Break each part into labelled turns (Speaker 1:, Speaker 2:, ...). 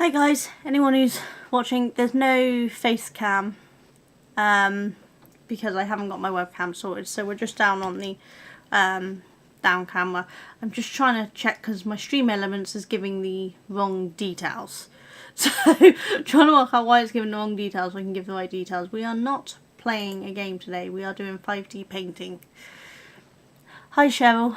Speaker 1: Hi guys, anyone who's watching, there's no face cam because I haven't got my webcam sorted, so we're just down on the down camera. I'm just trying to check because my Stream Elements is giving the wrong details. So trying to work out why it's giving the wrong details so I can give the right details. We are not playing a game today, we are doing 5D painting. Hi Cheryl.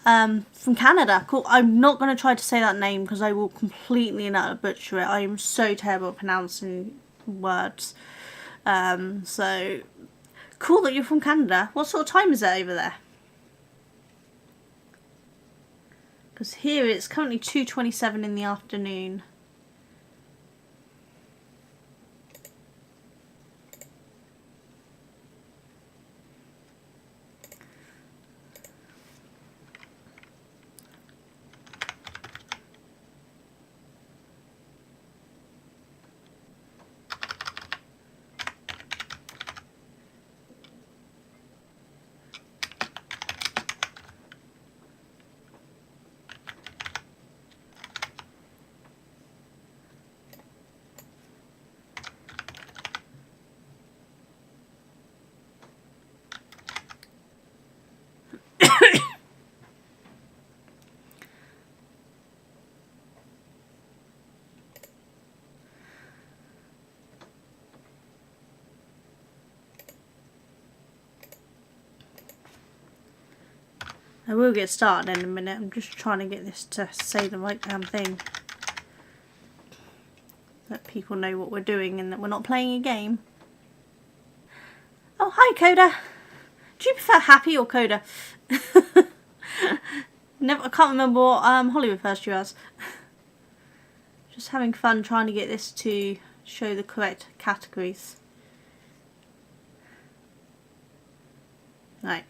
Speaker 1: From Canada. Cool. I'm not going to try to say that name because I will completely and utterly butcher it. I am so terrible at pronouncing words. So cool that you're from Canada. What sort of time is it over there? Because here it's currently 2:27 in the afternoon. I will get started in a minute. I'm just trying to get this to say the right damn thing. That people know what we're doing and that we're not playing a game. Oh, hi Coda. Do you prefer Happy or Coda? I can't remember what Holly refers to you as. Just having fun trying to get this to show the correct categories. Right.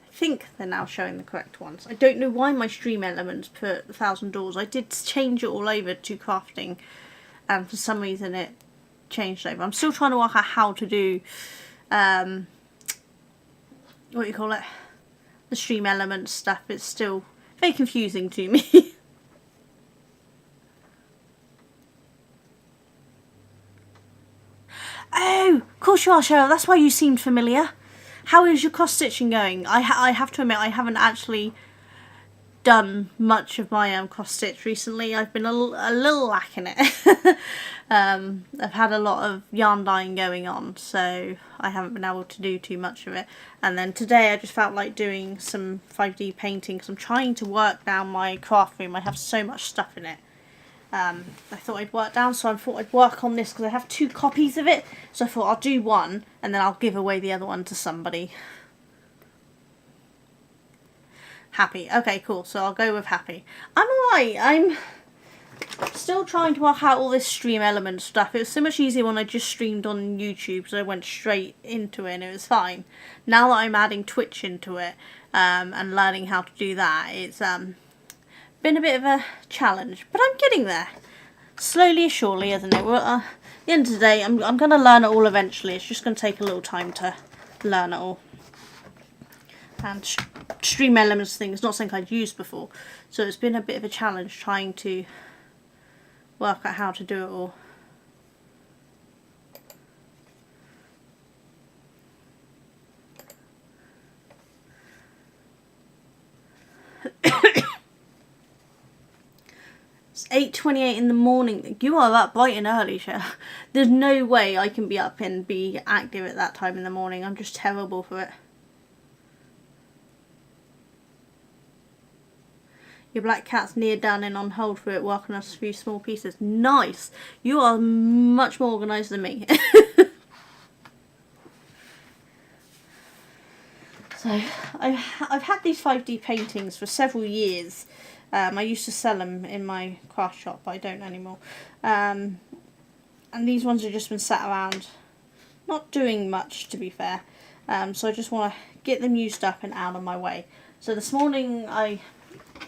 Speaker 1: I think they're now showing the correct ones. I don't know why my Stream Elements put 1,000 doors. I did change it all over to crafting and for some reason it changed over. I'm still trying to work out how to do what do you call it? The Stream Elements stuff. It's still very confusing to me. Oh, of course you are, Cheryl. That's why you seemed familiar. How is your cross stitching going? I have to admit I haven't actually done much of my cross stitch recently. I've been a little lacking it. I've had a lot of yarn dyeing going on, so I haven't been able to do too much of it. And then today I just felt like doing some 5D painting because I'm trying to work down my craft room. I have so much stuff in it. I thought I'd work down, so I thought I'd work on this because I have 2 copies of it. So I thought I'll do one and then I'll give away the other one to somebody. Happy. Okay, cool. So I'll go with Happy. I'm alright. I'm still trying to work out all this Stream Element stuff. It was so much easier when I just streamed on YouTube, so I went straight into it and it was fine. Now that I'm adding Twitch into it and learning how to do that, it's been a bit of a challenge, but I'm getting there. Slowly, surely, isn't it? Well, at the end of the day, I'm going to learn it all eventually. It's just going to take a little time to learn it all. And Stream Elements thing is not something I'd used before, so it's been a bit of a challenge trying to work out how to do it all. It's 8:28 in the morning. You are up bright and early, Cher. There's no way I can be up and be active at that time in the morning. I'm just terrible for it. Your black cat's near down and on hold for it, working us a few small pieces. Nice! You are much more organised than me. So, I've had these 5D paintings for several years. I used to sell them in my craft shop, but I don't anymore. And these ones have just been sat around, not doing much, to be fair. So I just want to get them used up and out of my way. So this morning I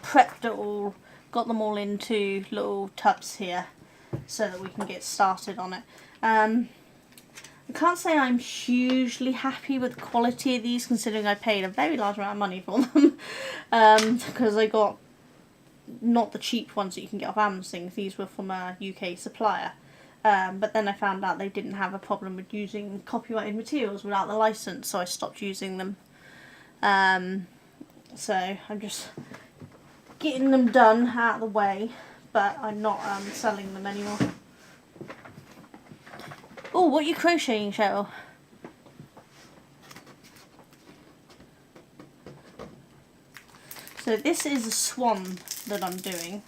Speaker 1: prepped it all, got them all into little tubs here, so that we can get started on it. I can't say I'm hugely happy with the quality of these, considering I paid a very large amount of money for them. Because I got not the cheap ones that you can get off Amazon. These were from a UK supplier. But then I found out they didn't have a problem with using copyrighted materials without the license, so I stopped using them. So I'm just getting them done out of the way, but I'm not selling them anymore. Oh, what are you crocheting, Cheryl? So this is a swan that I'm doing.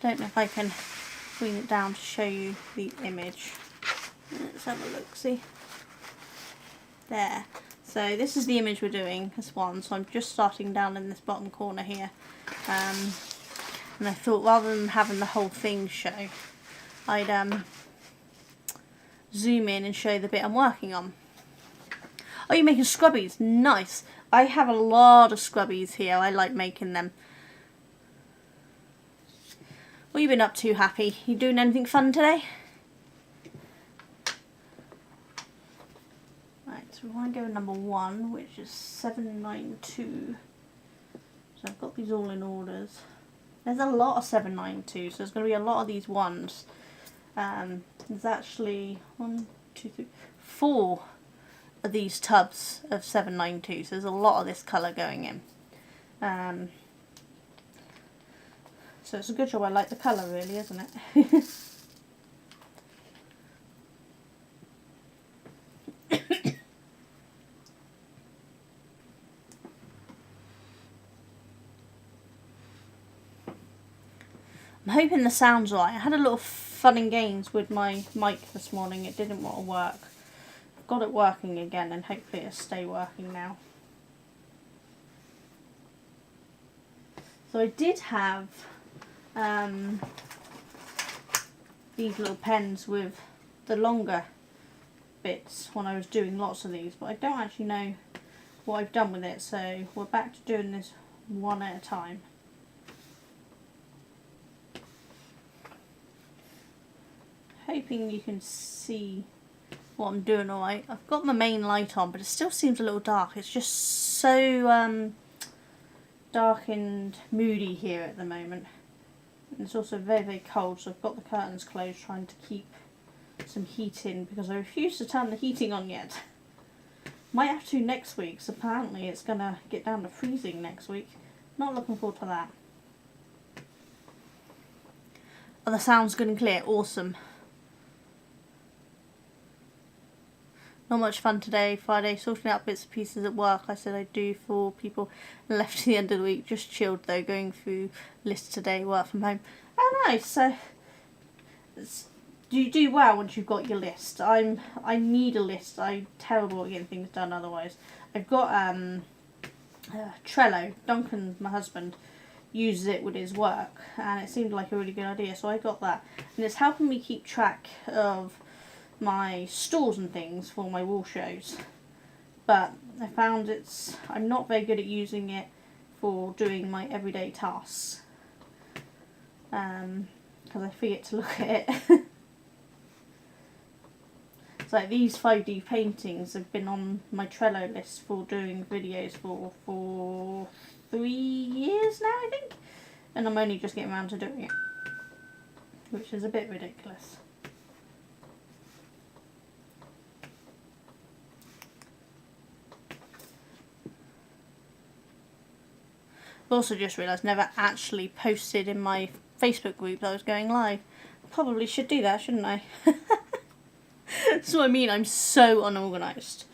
Speaker 1: Don't know if I can bring it down to show you the image. Let's have a look, see. There. So this is the image we're doing, a swan. So I'm just starting down in this bottom corner here. And I thought rather than having the whole thing show, I'd zoom in and show the bit I'm working on. Oh, you're making scrubbies. Nice. I have a lot of scrubbies here. I like making them. What have you been up to, Happy? You doing anything fun today? Right, so we want to go with number 1, which is 792. So I've got these all in orders. There's a lot of 792, so there's going to be a lot of these ones. There's actually 1, 2, 3, 4 of these tubs of 792, so there's a lot of this colour going in. So it's a good job I like the colour, really, isn't it? I'm hoping the sound's right. I had a little fun and games with my mic this morning. It didn't want to work. I've got it working again, and hopefully it'll stay working now. So I did have these little pens with the longer bits when I was doing lots of these, but I don't actually know what I've done with it, so we're back to doing this one at a time. Hoping you can see what I'm doing alright. I've got my main light on, but it still seems a little dark. It's just so dark and moody here at the moment. And it's also very, very cold, so I've got the curtains closed, trying to keep some heat in, because I refuse to turn the heating on yet. Might have to next week, so apparently it's going to get down to freezing next week. Not looking forward to that. Oh, the sound's good and clear. Awesome. Not much fun today, Friday, sorting out bits and pieces at work. I said I'd do for people left to the end of the week. Just chilled though, going through lists today, work from home. Oh nice, so you do well once you've got your list. I need a list. I'm terrible at getting things done otherwise. I've got Trello. Duncan, my husband, uses it with his work, and it seemed like a really good idea, so I got that. And it's helping me keep track of my stores and things for my wall shows, but I found I'm not very good at using it for doing my everyday tasks, because I forget to look at it. It's like these 5D paintings have been on my Trello list for doing videos for 3 years now, I think, and I'm only just getting around to doing it, which is a bit ridiculous. I've also just realised I never actually posted in my Facebook group that I was going live. Probably should do that, shouldn't I? That's what I mean, I'm so unorganised.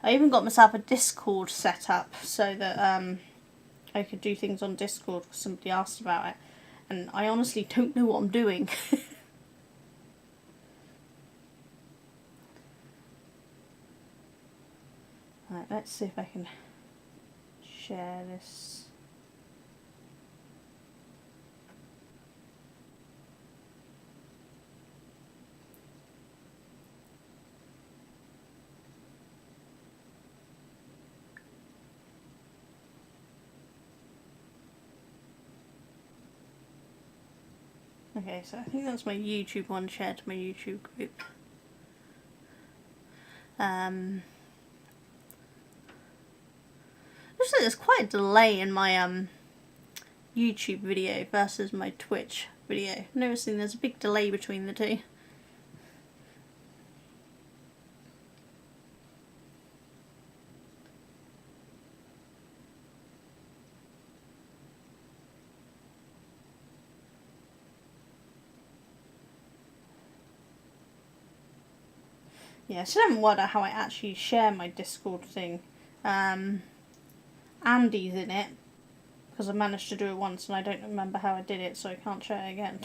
Speaker 1: I even got myself a Discord set up so that I could do things on Discord because somebody asked about it. And I honestly don't know what I'm doing. Right, let's see if I can share this. Okay, so I think that's my YouTube one shared to my YouTube group. Looks like there's quite a delay in my YouTube video versus my Twitch video. Noticing there's a big delay between the two. Yeah, I still haven't worked out how I actually share my Discord thing. Andy's in it, because I managed to do it once and I don't remember how I did it, so I can't share it again.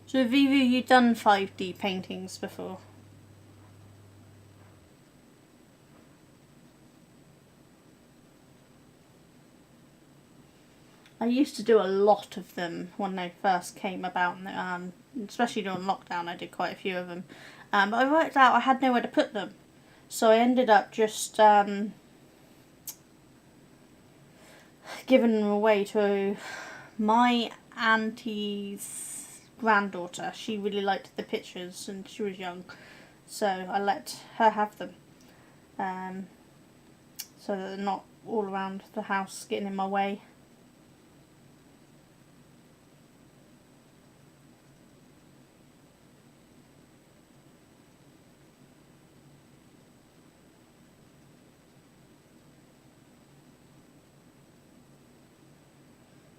Speaker 1: So have either of you done 5D paintings before? I used to do a lot of them when they first came about, especially during lockdown I did quite a few of them. But I worked out I had nowhere to put them. So I ended up just giving them away to my auntie's granddaughter. She really liked the pictures and she was young, so I let her have them, so that they're not all around the house getting in my way.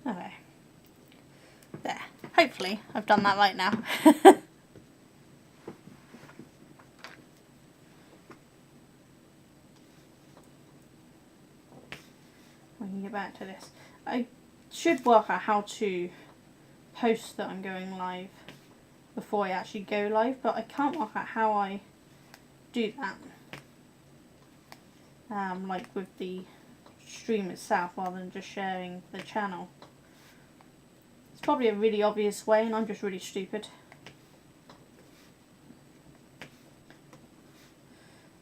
Speaker 1: Okay, there. Hopefully I've done that right now. I can get back to this. I should work out how to post that I'm going live before I actually go live, but I can't work out how I do that. Like with the stream itself rather than just sharing the channel. It's probably a really obvious way and I'm just really stupid. I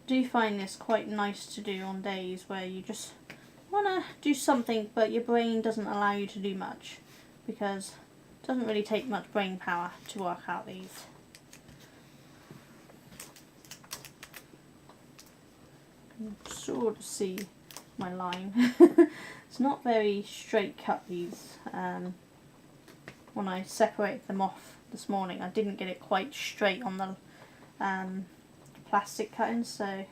Speaker 1: do find this quite nice to do on days where you just want to do something but your brain doesn't allow you to do much, because it doesn't really take much brain power to work out these. You can sort of see my line. It's not very straight cut, these. When I separated them off this morning I didn't get it quite straight on the plastic cutting, so I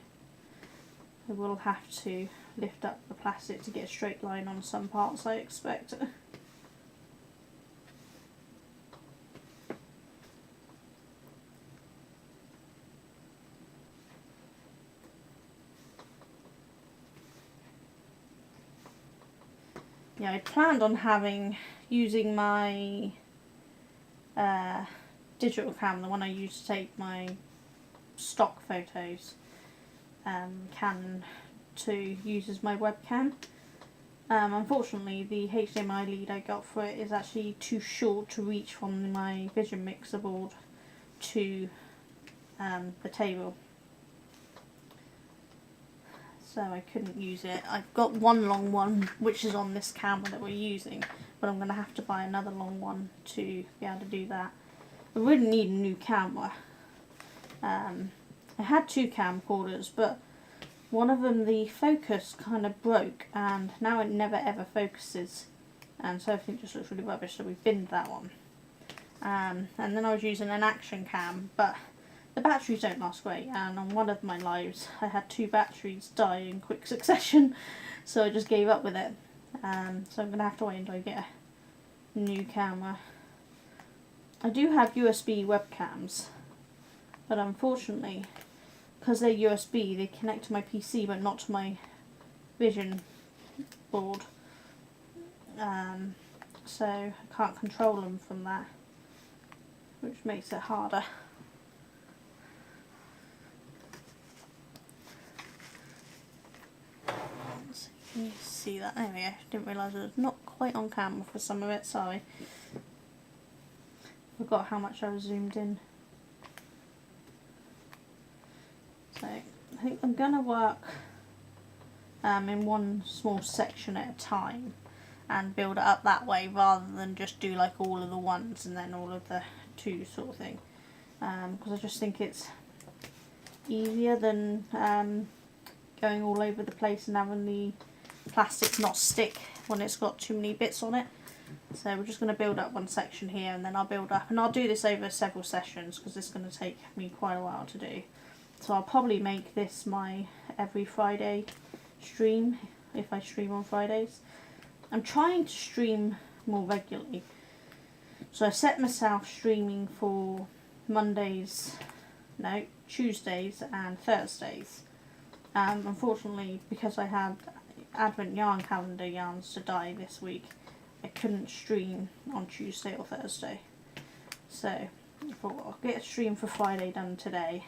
Speaker 1: will have to lift up the plastic to get a straight line on some parts, I expect. Yeah, I planned on using my digital camera, the one I use to take my stock photos, Canon, to use as my webcam. Unfortunately the HDMI lead I got for it is actually too short to reach from my Vision Mixer board to the table, so I couldn't use it. I've got one long one which is on this camera that we're using, but I'm going to have to buy another long one to be able to do that. I really need a new camera. I had two camcorders, but one of them, the focus kind of broke and now it never ever focuses, and so everything just looks really rubbish, so we binned that one. And then I was using an action cam, but the batteries don't last great, and on one of my lives I had two batteries die in quick succession, so I just gave up with it. So I'm going to have to wait until I get a new camera. I do have USB webcams, but unfortunately, because they're USB, they connect to my PC but not to my Vision board. So I can't control them from that, which makes it harder. Can you see that? There we go. Didn't realise it was not quite on camera for some of it, sorry. Forgot how much I was zoomed in. So I think I'm going to work in one small section at a time and build it up that way, rather than just do like all of the ones and then all of the twos sort of thing, because I just think it's easier than going all over the place and having the plastic not stick when it's got too many bits on it. So we're just going to build up one section here, and then I'll build up, and I'll do this over several sessions because it's going to take me quite a while to do. So I'll probably make this my every Friday stream, if I stream on Fridays. I'm trying to stream more regularly, so I set myself streaming for Tuesdays and Thursdays. Unfortunately, because I had Advent yarn calendar yarns to dye this week, I couldn't stream on Tuesday or Thursday. So I thought I'll get a stream for Friday done today,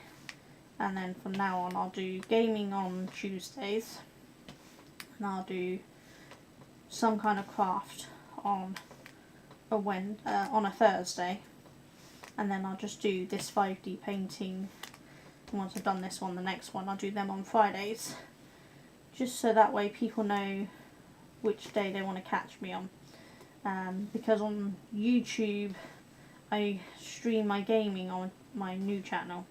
Speaker 1: and then from now on I'll do gaming on Tuesdays, and I'll do some kind of craft on a Thursday, and then I'll just do this 5D painting, and once I've done this one, the next one I'll do them on Fridays, just so that way people know which day they want to catch me on. Because on YouTube I stream my gaming on my new channel,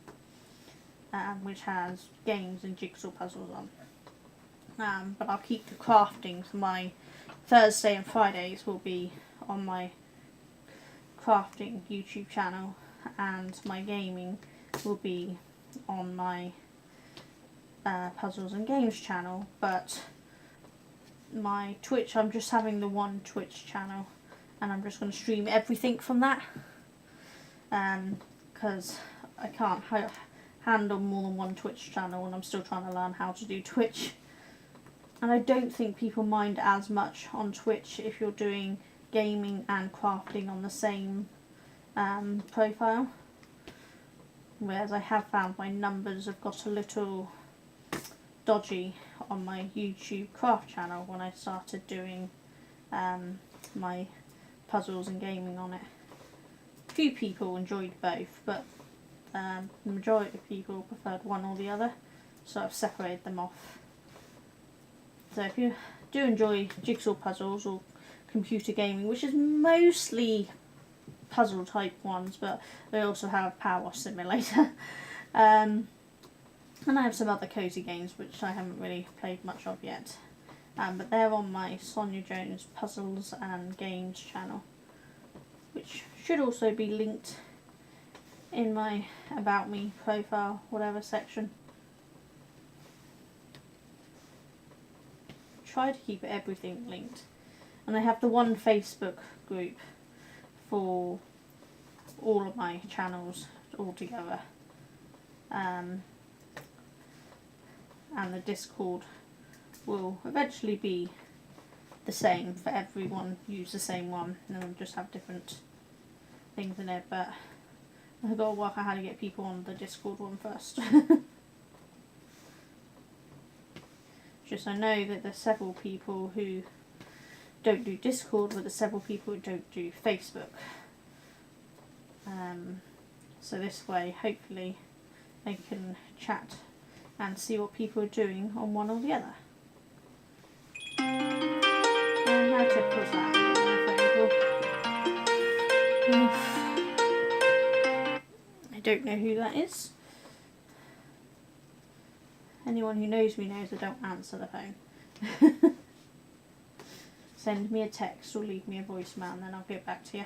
Speaker 1: which has games and jigsaw puzzles on, but I'll keep the crafting for my Thursday and Fridays will be on my crafting YouTube channel, and my gaming will be on my puzzles and games channel. But my Twitch, I'm just having the one Twitch channel, and I'm just going to stream everything from that, because I can't handle more than one Twitch channel, and I'm still trying to learn how to do Twitch. And I don't think people mind as much on Twitch if you're doing gaming and crafting on the same profile, whereas I have found my numbers have got a little dodgy on my YouTube craft channel when I started doing my puzzles and gaming on it. A few people enjoyed both, but the majority of people preferred one or the other, so I've separated them off. So if you do enjoy jigsaw puzzles or computer gaming, which is mostly puzzle type ones, but they also have Power Wash Simulator, and I have some other cozy games which I haven't really played much of yet, but they're on my Sonia Jones Puzzles and Games channel, which should also be linked in my About Me profile, whatever section. Try to keep everything linked, and I have the one Facebook group for all of my channels all together, and the Discord will eventually be the same for everyone, use the same one, and then just have different things in it, but I've got to work out how to get people on the Discord one first. Just I know that there's several people who don't do Discord, but there's several people who don't do Facebook. So this way, hopefully, they can chat and see what people are doing on one or the other. And how typical is that? I don't know who that is. Anyone who knows me knows I don't answer the phone. Send me a text or leave me a voicemail, and then I'll get back to you.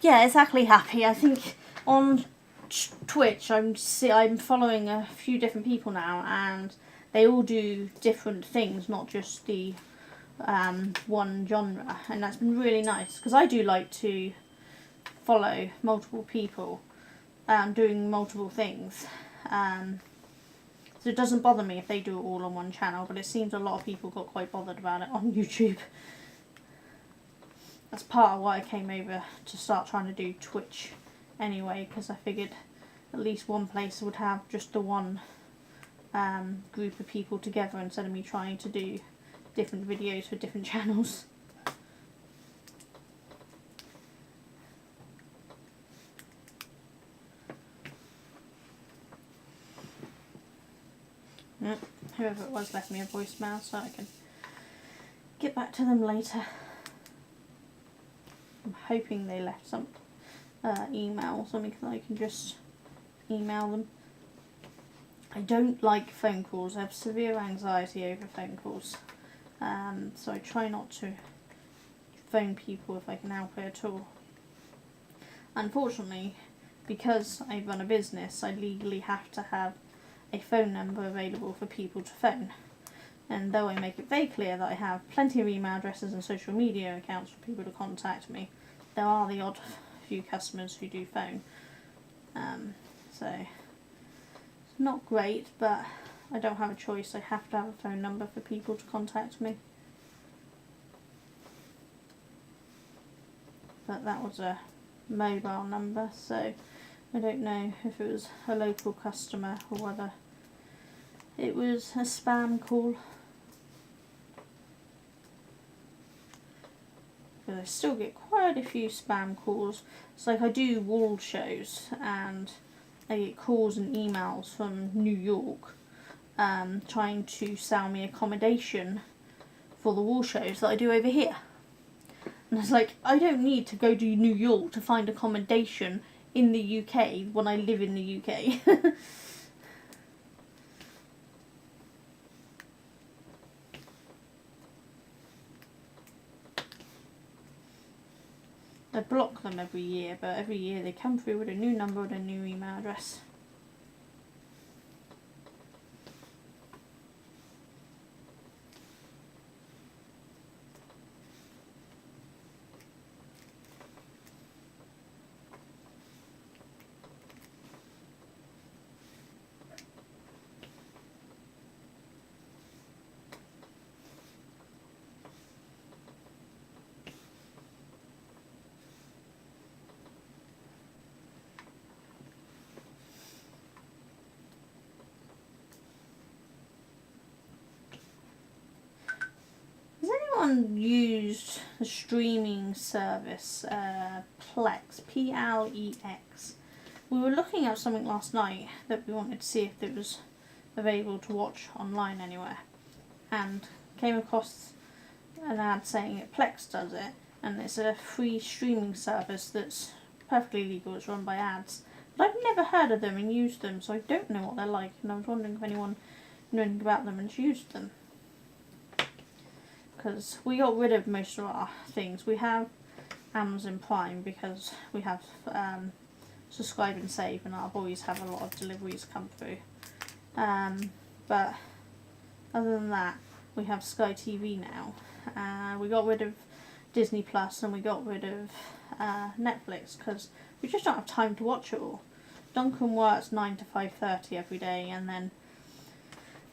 Speaker 1: Yeah, exactly, Happy. I think on Twitch I'm following a few different people now, and they all do different things, not just the one genre, and that's been really nice, because I do like to follow multiple people, doing multiple things. So it doesn't bother me if they do it all on one channel, but it seems a lot of people got quite bothered about it on YouTube. That's part of why I came over to start trying to do Twitch anyway, because I figured at least one place would have just the one group of people together instead of me trying to do different videos for different channels. Whoever it was left me a voicemail so I can get back to them later. I'm hoping they left some email or something that I can just email them. I don't like phone calls. I have severe anxiety over phone calls. So I try not to phone people if I can help it at all. Unfortunately, because I run a business, I legally have to have a phone number available for people to phone. And though I make it very clear that I have plenty of email addresses and social media accounts for people to contact me, there are the odd few customers who do phone. So it's not great, but I don't have a choice. I have to have a phone number for people to contact me. But that was a mobile number, so I don't know if it was a local customer or whether it was a spam call. But I still get quite a few spam calls. It's like I do wall shows and I get calls and emails from New York trying to sell me accommodation for the wall shows that I do over here. And it's like, I don't need to go to New York to find accommodation in the UK when I live in the UK. I block them every year, but every year they come through with a new number and a new email address. Used the streaming service Plex, Plex. We were looking at something last night that we wanted to see if it was available to watch online anywhere, and came across an ad saying that Plex does it, and it's a free streaming service that's perfectly legal. It's run by ads, but I've never heard of them and used them, so I don't know what they're like, and I was wondering if anyone knew anything about them and used them. Because we got rid of most of our things. We have Amazon Prime because we have Subscribe and Save, and our boys have a lot of deliveries come through. But other than that, we have Sky TV now. We got rid of Disney Plus and we got rid of Netflix because we just don't have time to watch it all. Duncan works 9 to 5:30 every day, and then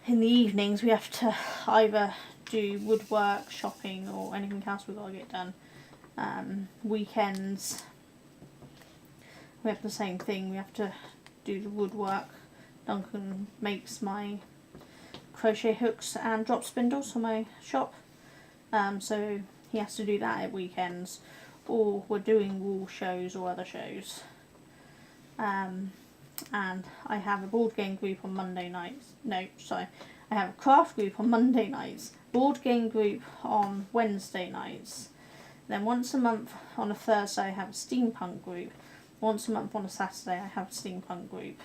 Speaker 1: in the evenings we have to either do woodwork, shopping, or anything else we've got to get done. Weekends we have the same thing. We have to do the woodwork. Duncan makes my crochet hooks and drop spindles for my shop, so he has to do that at weekends, or we're doing wall shows or other shows. And I have a board game group on Monday nights. I have a craft group on Monday nights, board game group on Wednesday nights. Then once a month on a Thursday I have a steampunk group. Once a month on a Saturday I have a steampunk group.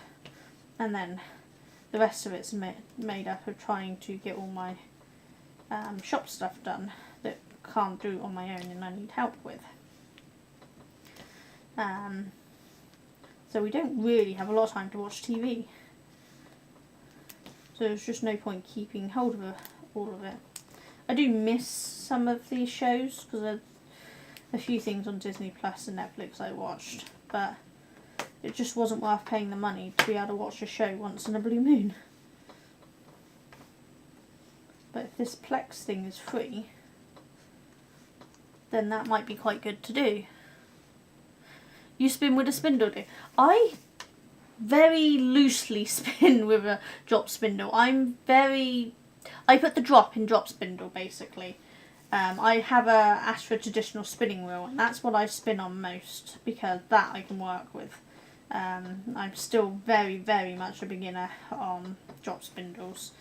Speaker 1: And then the rest of it's made up of trying to get all my shop stuff done that I can't do on my own and I need help with. So we don't really have a lot of time to watch TV. So there's just no point keeping hold of all of it. I do miss some of these shows because there's a few things on Disney Plus and Netflix I watched, but it just wasn't worth paying the money to be able to watch a show once in a blue moon. But if this Plex thing is free, then that might be quite good to do. You spin with a spindle, do? I very loosely spin with a drop spindle. I put the drop in drop spindle, basically. I have a Astra traditional spinning wheel, and that's what I spin on most, because that I can work with. I'm still very, very much a beginner on drop spindles.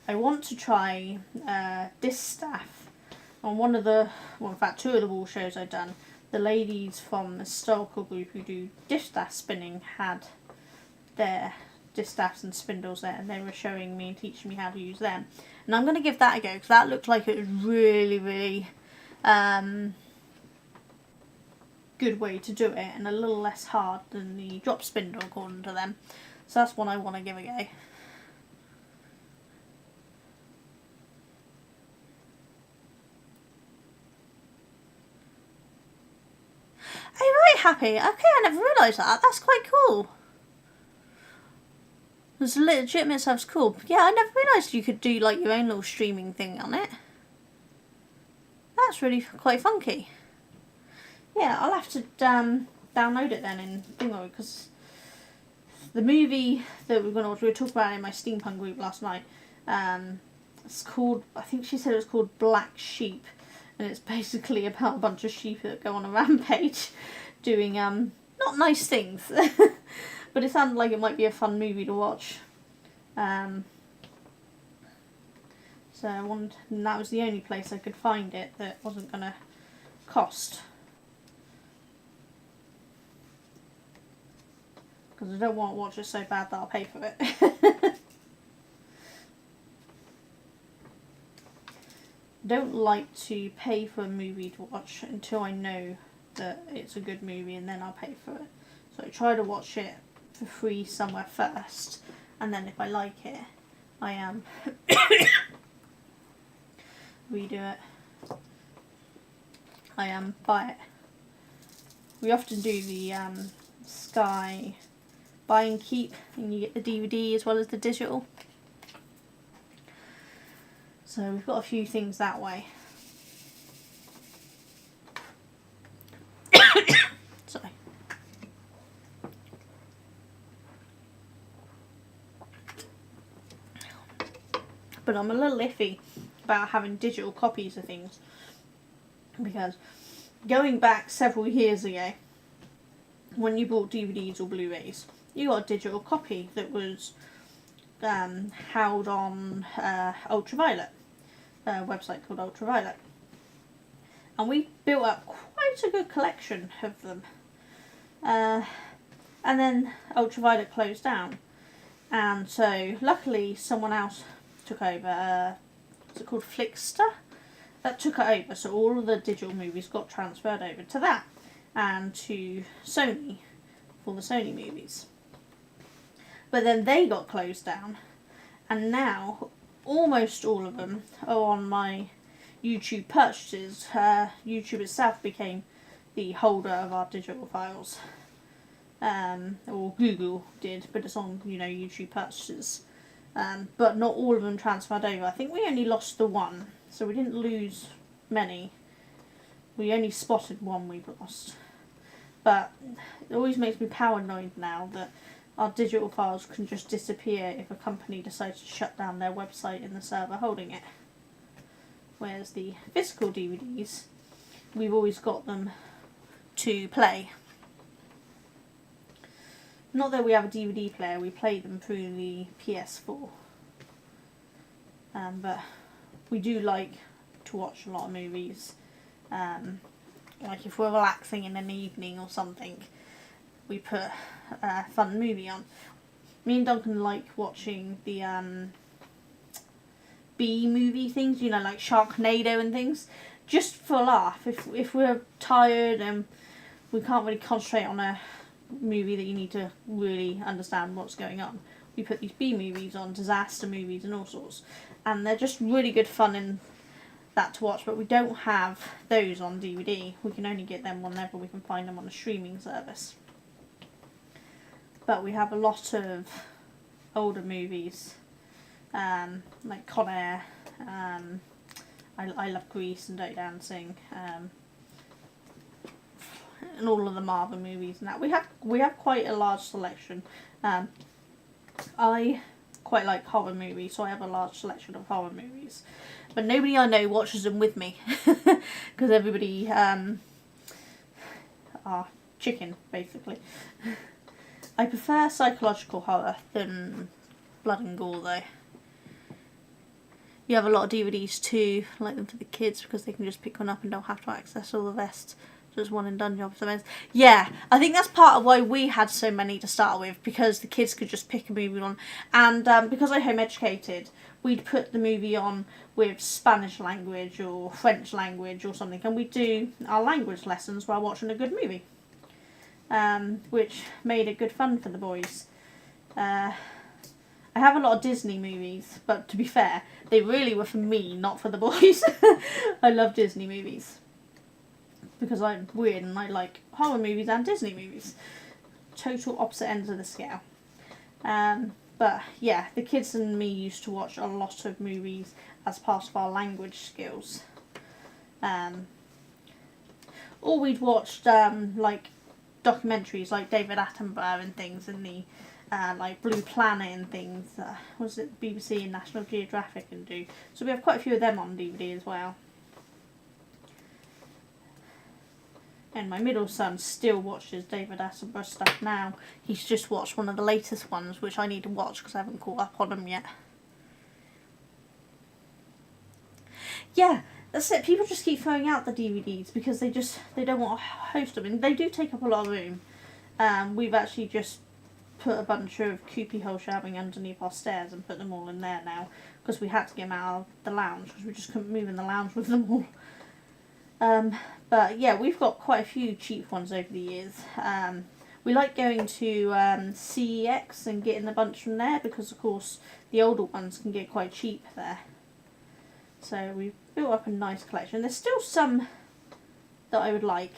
Speaker 1: I want to try distaff on one of the, well, in fact, two of the wall shows I've done. The ladies from the historical group who do distaff spinning had their distaffs and spindles there, and they were showing me and teaching me how to use them. And I'm going to give that a go, because that looked like it was really, really good way to do it, and a little less hard than the drop spindle according to them. So that's one I want to give a go. Oh, right, Happy. Okay, I never realised that. That's quite cool. This legitimate stuff's cool. Yeah, I never realised you could do like your own little streaming thing on it. That's really quite funky. Yeah, I'll have to download it then in Bingo, because the movie that we were talking about in my steampunk group last night, it's called, I think she said it was called Black Sheep, and it's basically about a bunch of sheep that go on a rampage doing not nice things. But it sounded like it might be a fun movie to watch. So I wanted, and that was the only place I could find it that wasn't going to cost. Because I don't want to watch it so bad that I'll pay for it. Don't like to pay for a movie to watch until I know that it's a good movie, and then I'll pay for it. So I try to watch it for free somewhere first, and then if I like it, I redo it. I buy it. We often do the Sky buy and keep, and you get the DVD as well as the digital. So we've got a few things that way. Sorry. But I'm a little iffy about having digital copies of things, because going back several years ago, when you bought DVDs or Blu-rays, you got a digital copy that was held on Ultraviolet, a website called Ultraviolet, and we built up quite a good collection of them. And then Ultraviolet closed down, and so luckily someone else took over. What's it called? Flickster? That took it over, so all of the digital movies got transferred over to that, and to Sony for the Sony movies. But then they got closed down, and now almost all of them are on my YouTube purchases. YouTube itself became the holder of our digital files, or Google did, but it's on, YouTube purchases. But not all of them transferred over. I think we only lost the one, so we didn't lose many. We only spotted one we've lost. But it always makes me paranoid now that our digital files can just disappear if a company decides to shut down their website and the server holding it. Whereas the physical DVDs, we've always got them to play. Not that we have a DVD player, we play them through the PS4. But we do like to watch a lot of movies. Like if we're relaxing in an evening or something, we put a fun movie on. Me and Duncan like watching the B-movie things, like Sharknado and things, just for a laugh. If we're tired and we can't really concentrate on a movie that you need to really understand what's going on, we put these B-movies on, disaster movies and all sorts, and they're just really good fun in that to watch. But we don't have those on DVD. We can only get them whenever we can find them on a streaming service. but we have a lot of older movies, like Con Air, I Love Grease and Dirty Dancing, and all of the Marvel movies and that. We have quite a large selection. I quite like horror movies, so I have a large selection of horror movies. But nobody I know watches them with me, because everybody are chicken, basically. I prefer psychological horror than blood and gore, though. You have a lot of DVDs too, I like them for the kids, because they can just pick one up and don't have to access all the rest. Just one and done jobs. Yeah, I think that's part of why we had so many to start with, because the kids could just pick a movie on. And because I'm home educated, we'd put the movie on with Spanish language or French language or something, and we'd do our language lessons while watching a good movie, which made it good fun for the boys. I have a lot of Disney movies, but to be fair, they really were for me, not for the boys. I love Disney movies, because I'm weird and I like horror movies and Disney movies. Total opposite ends of the scale. But yeah, the kids and me used to watch a lot of movies as part of our language skills. Or we'd watched like documentaries like David Attenborough and things, and the like Blue Planet and things. Was it BBC and National Geographic and do? So we have quite a few of them on DVD as well. And my middle son still watches David Attenborough stuff now. He's just watched one of the latest ones, which I need to watch because I haven't caught up on them yet. Yeah, that's it. People just keep throwing out the DVDs because they don't want to host them. And they do take up a lot of room. We've actually just put a bunch of Koopy hole shelving underneath our stairs and put them all in there now, because we had to get them out of the lounge because we just couldn't move in the lounge with them all. But yeah, we've got quite a few cheap ones over the years. We like going to CEX and getting a bunch from there, because of course the older ones can get quite cheap there. So we've built up a nice collection. There's still some that I would like,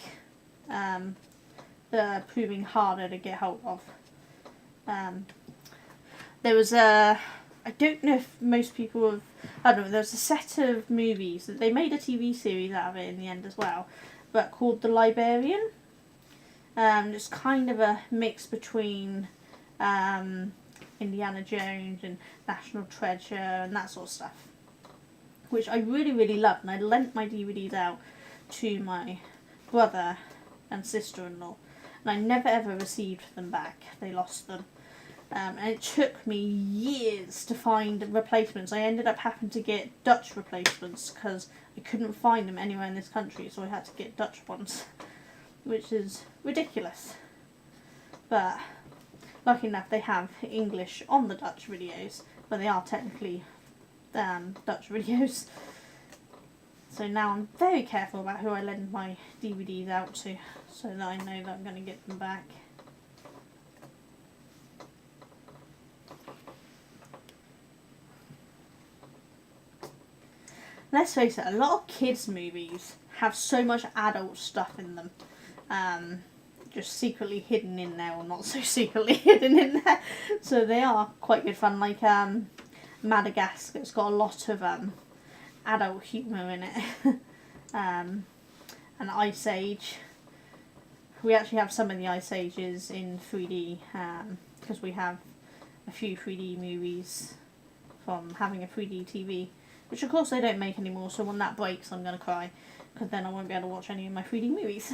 Speaker 1: that are proving harder to get hold of. There was I don't know if most people have, I don't know, there's a set of movies that they made a TV series out of it in the end as well, but called The Librarian. It's kind of a mix between Indiana Jones and National Treasure and that sort of stuff, which I really, really loved, and I lent my DVDs out to my brother and sister-in-law, and I never ever received them back. They lost them. And it took me years to find replacements. I ended up having to get Dutch replacements because I couldn't find them anywhere in this country, so I had to get Dutch ones, which is ridiculous. But lucky enough, they have English on the Dutch videos, but they are technically Dutch videos. So now I'm very careful about who I lend my DVDs out to, so that I know that I'm going to get them back. Let's face it, a lot of kids' movies have so much adult stuff in them. Just secretly hidden in there, or not so secretly hidden in there. So they are quite good fun. Like Madagascar, it's got a lot of adult humour in it. And Ice Age. We actually have some of the Ice Ages in 3D, because we have a few 3D movies from having a 3D TV. Which of course they don't make anymore, so when that breaks I'm going to cry, because then I won't be able to watch any of my 3D movies.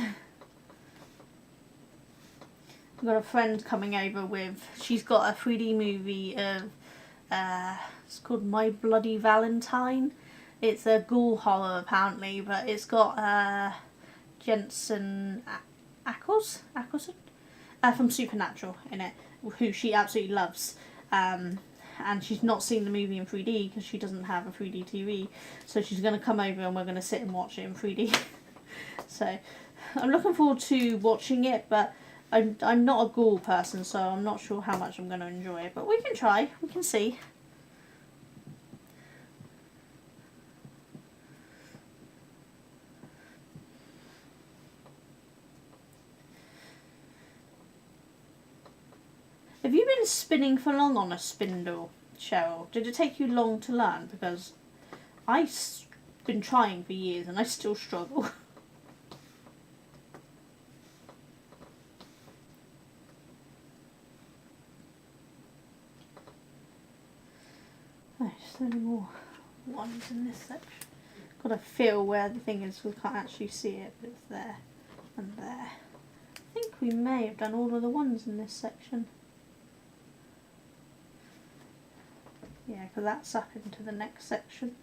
Speaker 1: I've got a friend coming over with, she's got a 3D movie of, it's called My Bloody Valentine. It's a ghoul horror apparently, but it's got Jensen Ackles from Supernatural in it, who she absolutely loves. And she's not seen the movie in 3D because she doesn't have a 3D TV. So she's going to come over and we're going to sit and watch it in 3D. So I'm looking forward to watching it, but I'm not a ghoul person, so I'm not sure how much I'm going to enjoy it. But we can try. We can see. Have you been spinning for long on a spindle, Cheryl? Did it take you long to learn? Because I've been trying for years and I still struggle. Oh, there's only more ones in this section. Got to feel where the thing is, we can't actually see it, but it's there and there. I think we may have done all of the ones in this section. Yeah, because that's up into the next section.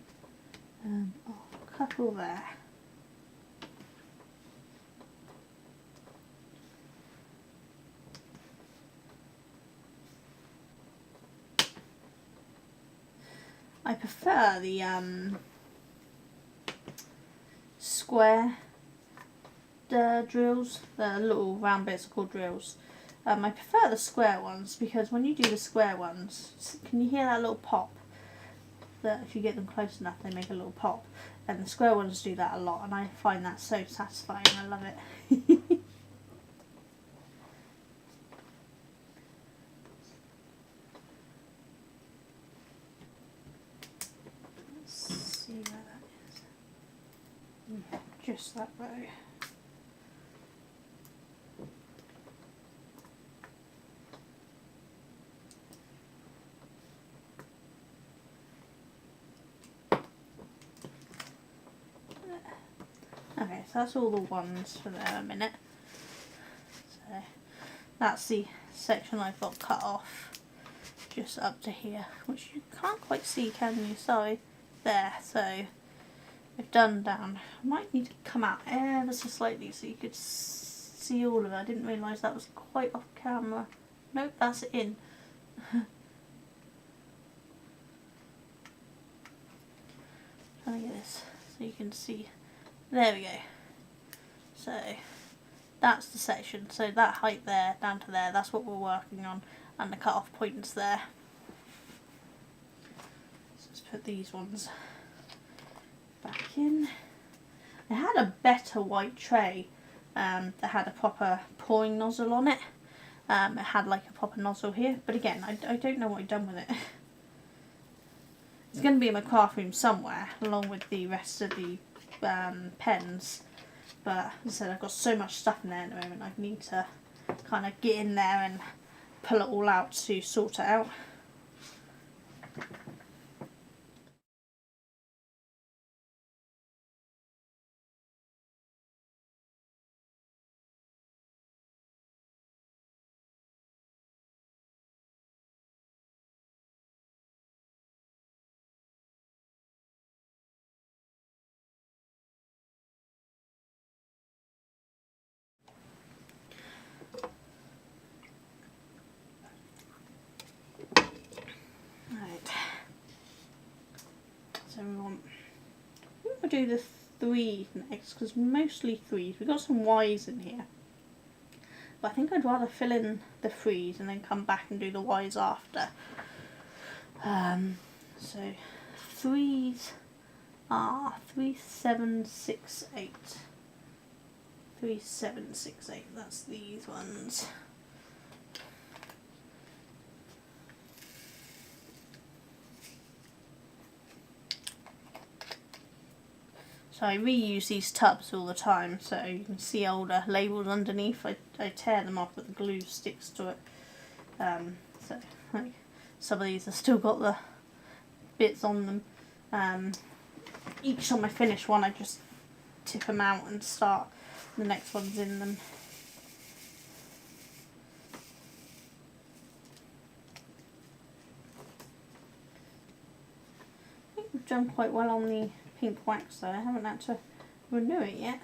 Speaker 1: Oh, a couple there. I prefer the square drills, the little round bits are called drills. I prefer the square ones because when you do the square ones, can you hear that little pop? That if you get them close enough they make a little pop, and the square ones do that a lot and I find that so satisfying. I love it. Let's see where that is. Yeah, just that row. Okay, so that's all the ones for there a minute. So that's the section I've got cut off just up to here, which you can't quite see, can you? Sorry. There, so I've done down. I might need to come out ever so slightly so you could see all of it. I didn't realise that was quite off camera. Nope, that's in. Trying to get this so you can see. There we go. So that's the section. So that height there down to there, that's what we're working on, and the cut off points there. So let's put these ones back in. I had a better white tray that had a proper pouring nozzle on it. It had like a proper nozzle here, but again I don't know what I've done with it. It's going to be in my craft room somewhere along with the rest of the pens, but as I said, I've got so much stuff in there at the moment I need to kind of get in there and pull it all out to sort it out. So we'll do the 3 next, because mostly 3s. We've got some Ys in here, but I think I'd rather fill in the 3s and then come back and do the Ys after. So 3s are 3, 7, 6, 8. 3, 7, 6, 8. That's these ones. So I reuse these tubs all the time, so you can see older labels underneath. I tear them off, but the glue sticks to it. So like some of these have still got the bits on them. Each time I finish one, I just tip them out and start the next ones in them. I think we've done quite well on the pink wax though. I haven't had to renew it yet.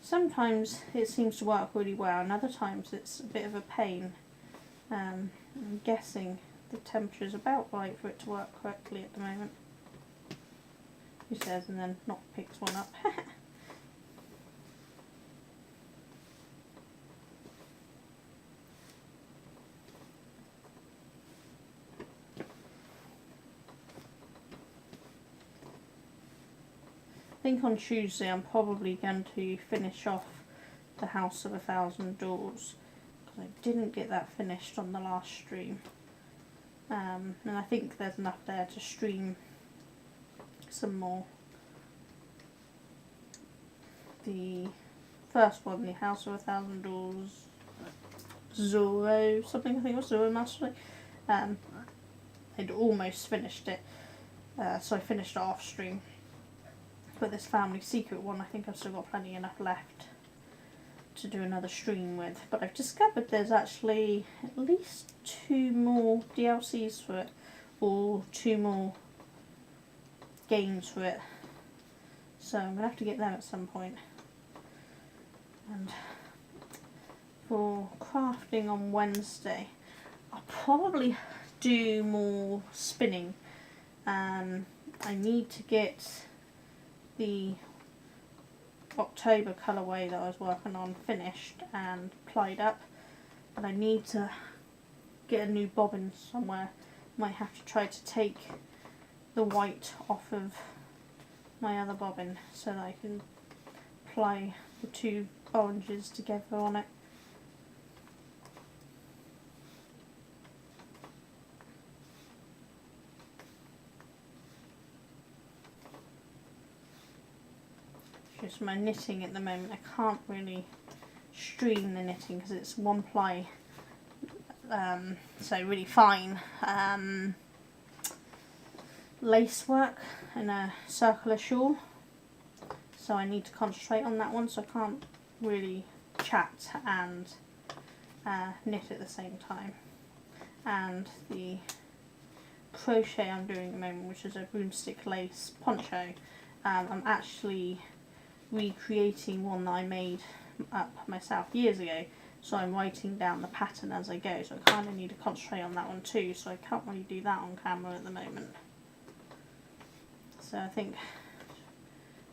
Speaker 1: Sometimes it seems to work really well and other times it's a bit of a pain. I'm guessing the temperature is about right for it to work correctly at the moment. He says, and then not picks one up. I think on Tuesday I'm probably going to finish off the House of 1,000 Doors. I didn't get that finished on the last stream. And I think there's enough there to stream some more. The first one, the House of 1,000 Doors, Zorro something, I think it was Zorro Mastery. I'd almost finished it, so I finished it off stream. But this Family Secret one, I think I've still got plenty enough left to do another stream with. But I've discovered there's actually at least 2 more DLCs for it, or 2 more games for it. So I'm going to have to get them at some point. And for crafting on Wednesday, I'll probably do more spinning. I need to get the October colourway that I was working on finished and plied up, and I need to get a new bobbin somewhere. Might have to try to take the white off of my other bobbin so that I can ply the 2 oranges together on it. Just my knitting at the moment, I can't really stream the knitting because it's 1 ply, so really fine lace work in a circular shawl, so I need to concentrate on that one, so I can't really chat and knit at the same time. And the crochet I'm doing at the moment, which is a broomstick lace poncho, I'm actually recreating one that I made up myself years ago, so I'm writing down the pattern as I go, so I kind of need to concentrate on that one too, so I can't really do that on camera at the moment. So I think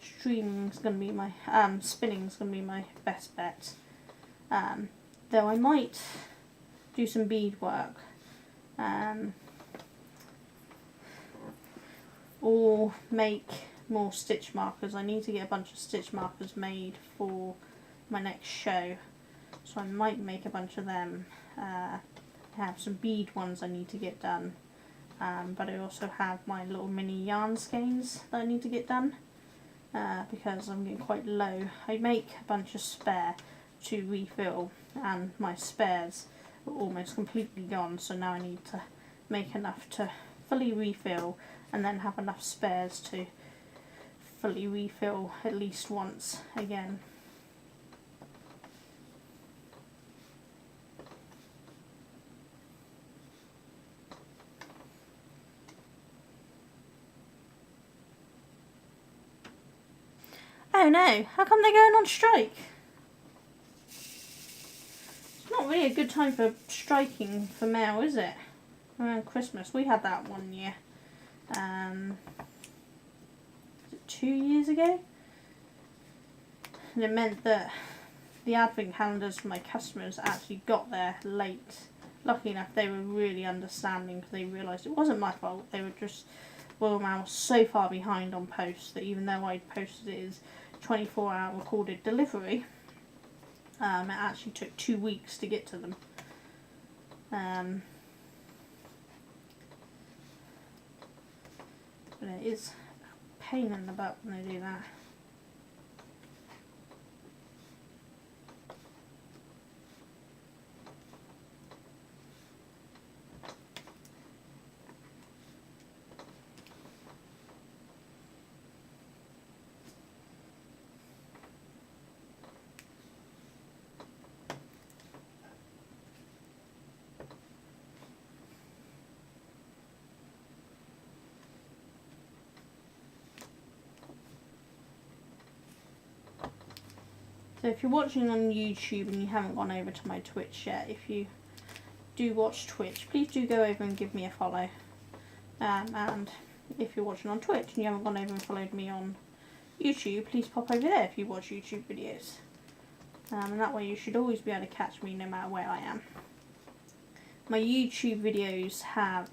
Speaker 1: streaming's going to be my, spinning's going to be my best bet. Though I might do some bead work, or make more stitch markers. I need to get a bunch of stitch markers made for my next show, so I might make a bunch of them. I have some bead ones I need to get done, but I also have my little mini yarn skeins that I need to get done, because I'm getting quite low. I make a bunch of spare to refill, and my spares are almost completely gone, so now I need to make enough to fully refill and then have enough spares to fully refill at least once again. Oh no, how come they're going on strike? It's not really a good time for striking for mail, is it? Around Christmas. We had that one year. 2 years ago, and it meant that the advent calendars for my customers actually got there late. Lucky enough, they were really understanding because they realised it wasn't my fault. They were just, Royal Mail was so far behind on post that even though I'd posted it as 24-hour recorded delivery, it actually took 2 weeks to get to them. But it is a pain in the butt when they do that. So if you're watching on YouTube and you haven't gone over to my Twitch yet, if you do watch Twitch, please do go over and give me a follow. And if you're watching on Twitch and you haven't gone over and followed me on YouTube, please pop over there if you watch YouTube videos. And that way you should always be able to catch me no matter where I am. My YouTube videos have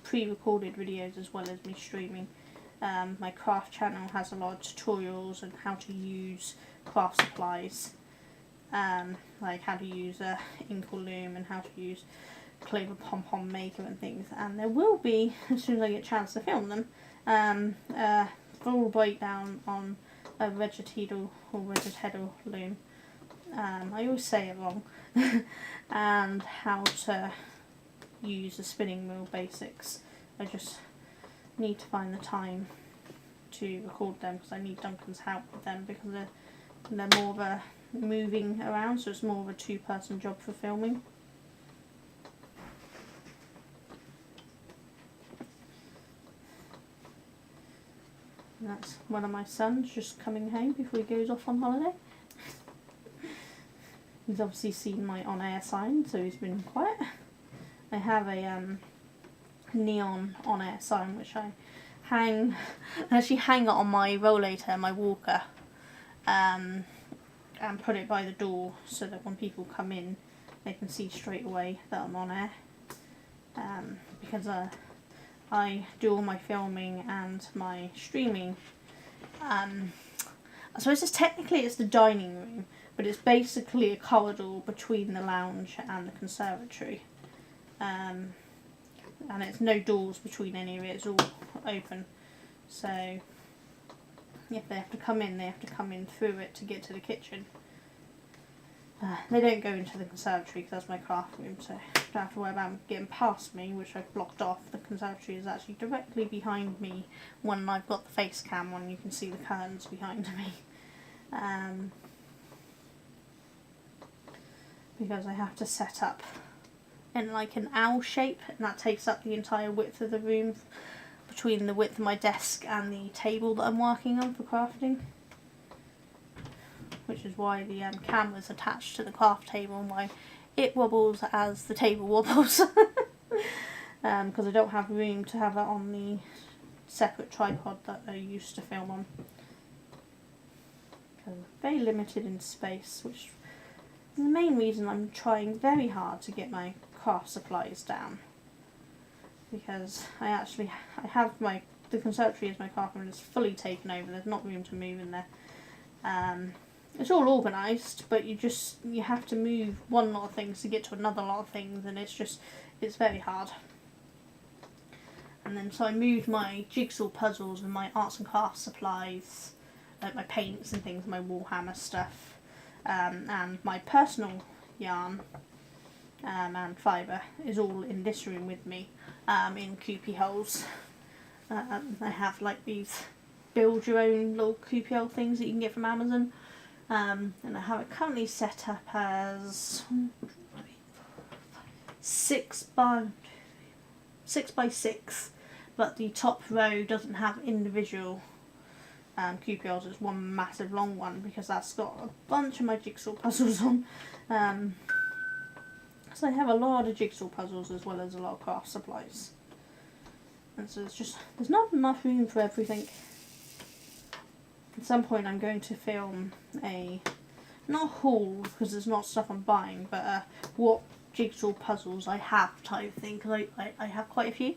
Speaker 1: pre-recorded videos as well as me streaming. My craft channel has a lot of tutorials on how to use craft supplies. like how to use a Inkle Loom and how to use Clover Pom Pom Maker and things. And there will be, as soon as I get a chance to film them, a full breakdown on a Vegetidal or Vegetedal loom. I always say it wrong. And how to use the spinning wheel basics. I just need to find the time to record them because I need Duncan's help with them, because they're more of a moving around, so it's more of a 2-person job for filming. And that's one of my sons just coming home before he goes off on holiday. He's obviously seen my on-air sign, so he's been quiet. I have a neon on-air sign which I actually hang it on my rollator, my walker, and put it by the door so that when people come in they can see straight away that I'm on air. Because I do all my filming and my streaming. I suppose technically it's the dining room, but it's basically a corridor between the lounge and the conservatory. And it's no doors between any of it, it's all open. So if they have to come in, they have to come in through it to get to the kitchen. They don't go into the conservatory because that's my craft room, so I don't have to worry about them getting past me, which I've blocked off. The conservatory is actually directly behind me when I've got the face cam on. You can see the curtains behind me. Because I have to set up in like an owl shape, and that takes up the entire width of the room between the width of my desk and the table that I'm working on for crafting. Which is why the camera's attached to the craft table and why it wobbles as the table wobbles. Because I don't have room to have it on the separate tripod that I used to film on. So very limited in space, which is the main reason I'm trying very hard to get my craft supplies down. Because I have the conservatory as my craft room is fully taken over. There's not room to move in there. It's all organised, but you have to move one lot of things to get to another lot of things, and it's very hard. And then so I moved my jigsaw puzzles and my arts and crafts supplies, like my paints and things, my Warhammer stuff, and my personal yarn and fibre is all in this room with me, in Coopy holes. I have like these build your own little Coopy hole things that you can get from Amazon. And I have it currently set up as 6 by 6, but the top row doesn't have individual Coopy holes. It's one massive long one because that's got a bunch of my jigsaw puzzles on. So I have a lot of jigsaw puzzles as well as a lot of craft supplies, and so there's not enough room for everything. At some point I'm going to film not a haul because there's not stuff I'm buying, but what jigsaw puzzles I have type thing, because I have quite a few.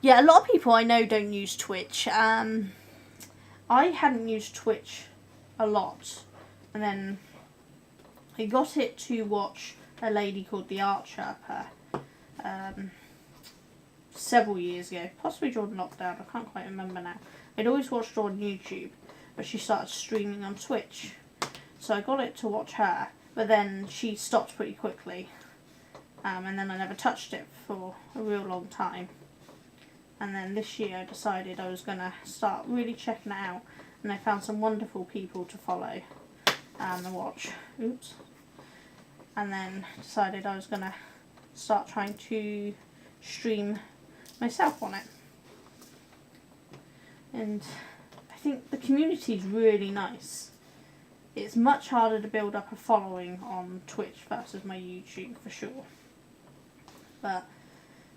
Speaker 1: Yeah, a lot of people I know don't use Twitch. I hadn't used Twitch a lot, and then I got it to watch a lady called The Archer several years ago, possibly during lockdown, I can't quite remember now. I'd always watched her on YouTube, but she started streaming on Twitch. So I got it to watch her, but then she stopped pretty quickly. And then I never touched it for a real long time. And then this year I decided I was going to start really checking it out, and I found some wonderful people to follow and watch. Oops. And then decided I was going to start trying to stream myself on it. And I think the community is really nice. It's much harder to build up a following on Twitch versus my YouTube for sure. But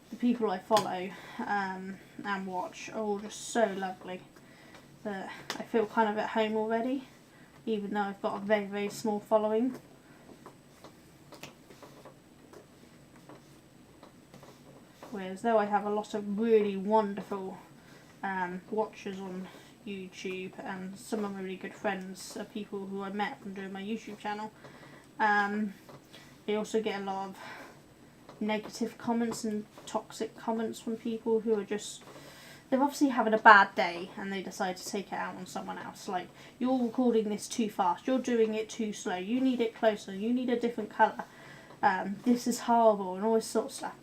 Speaker 1: the people I follow and watch are all just so lovely that I feel kind of at home already, even though I've got a very, very small following. Whereas though I have a lot of really wonderful watchers on YouTube, and some of my really good friends are people who I met from doing my YouTube channel. I also get a lot of negative comments and toxic comments from people who are just, they're obviously having a bad day and they decide to take it out on someone else. Like, you're recording this too fast, you're doing it too slow, you need it closer, you need a different colour, this is horrible, and all this sort of stuff.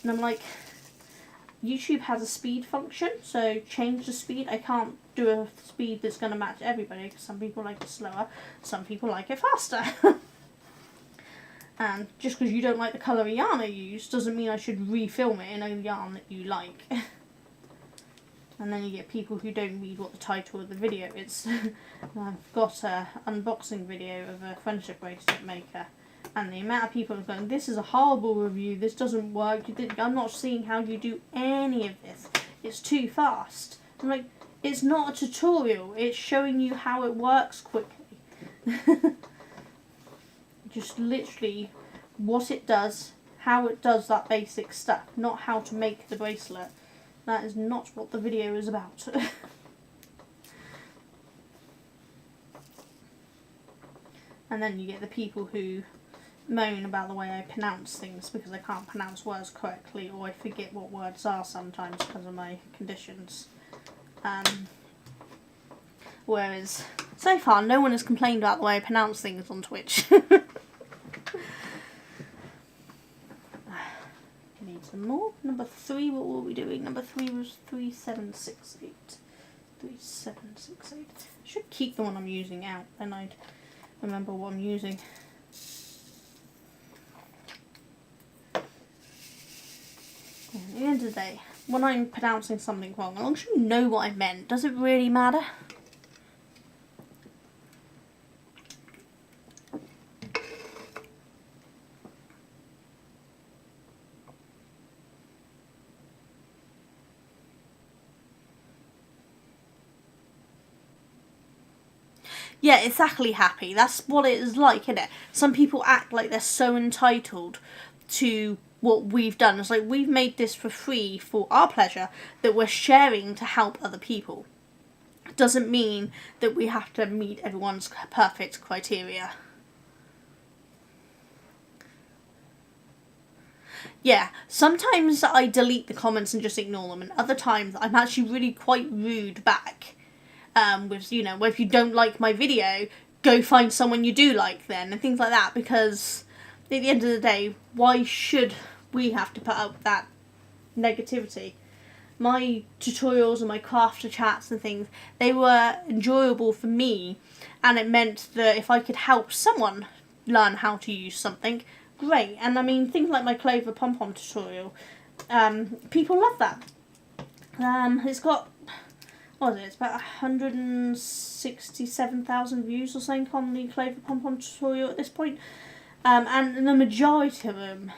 Speaker 1: And I'm like, YouTube has a speed function, so change the speed. I can't do a speed that's going to match everybody, because some people like it slower, some people like it faster. And just because you don't like the colour of yarn I use doesn't mean I should refilm it in a yarn that you like. And then you get people who don't read what the title of the video is. I've got an unboxing video of a friendship bracelet maker, and the amount of people are going, this is a horrible review, this doesn't work, I'm not seeing how you do any of this, it's too fast. I'm like, it's not a tutorial, it's showing you how it works quickly. Just literally what it does, how it does that basic stuff, not how to make the bracelet. That is not what the video is about. And then you get the people who moan about the way I pronounce things because I can't pronounce words correctly, or I forget what words are sometimes because of my conditions. Whereas, so far, no one has complained about the way I pronounce things on Twitch. Need some more. Number 3, what were we doing? Number 3 was 3768. 3768. I should keep the one I'm using out, then I'd remember what I'm using. At the end of the day, when I'm pronouncing something wrong, as long as you know what I meant, does it really matter? Yeah, exactly, Happy. That's what it is like, isn't it? Some people act like they're so entitled to what we've done. It's like, we've made this for free for our pleasure that we're sharing to help other people. It doesn't mean that we have to meet everyone's perfect criteria. Yeah, sometimes I delete the comments and just ignore them, and other times I'm actually really quite rude back. With, you know, if you don't like my video, go find someone you do like then, and things like that, because at the end of the day, why should we have to put up that negativity? My tutorials and my crafter chats and things, they were enjoyable for me, and it meant that if I could help someone learn how to use something, great. And I mean, things like my Clover Pom-Pom tutorial, people love that. It's got, what is it, it's about 167,000 views or something on the Clover Pom-Pom tutorial at this point. And the majority of them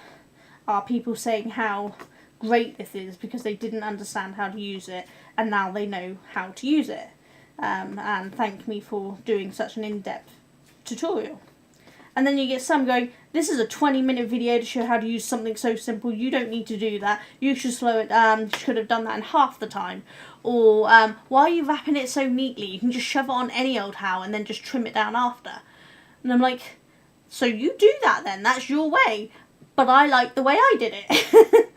Speaker 1: are people saying how great this is because they didn't understand how to use it, and now they know how to use it. And thank me for doing such an in-depth tutorial. And then you get some going, this is a 20-minute video to show how to use something so simple, you don't need to do that, you should slow it down, you should have done that in half the time. Or, why are you wrapping it so neatly? You can just shove it on any old how and then just trim it down after. And I'm like, so you do that then, that's your way. But I like the way I did it.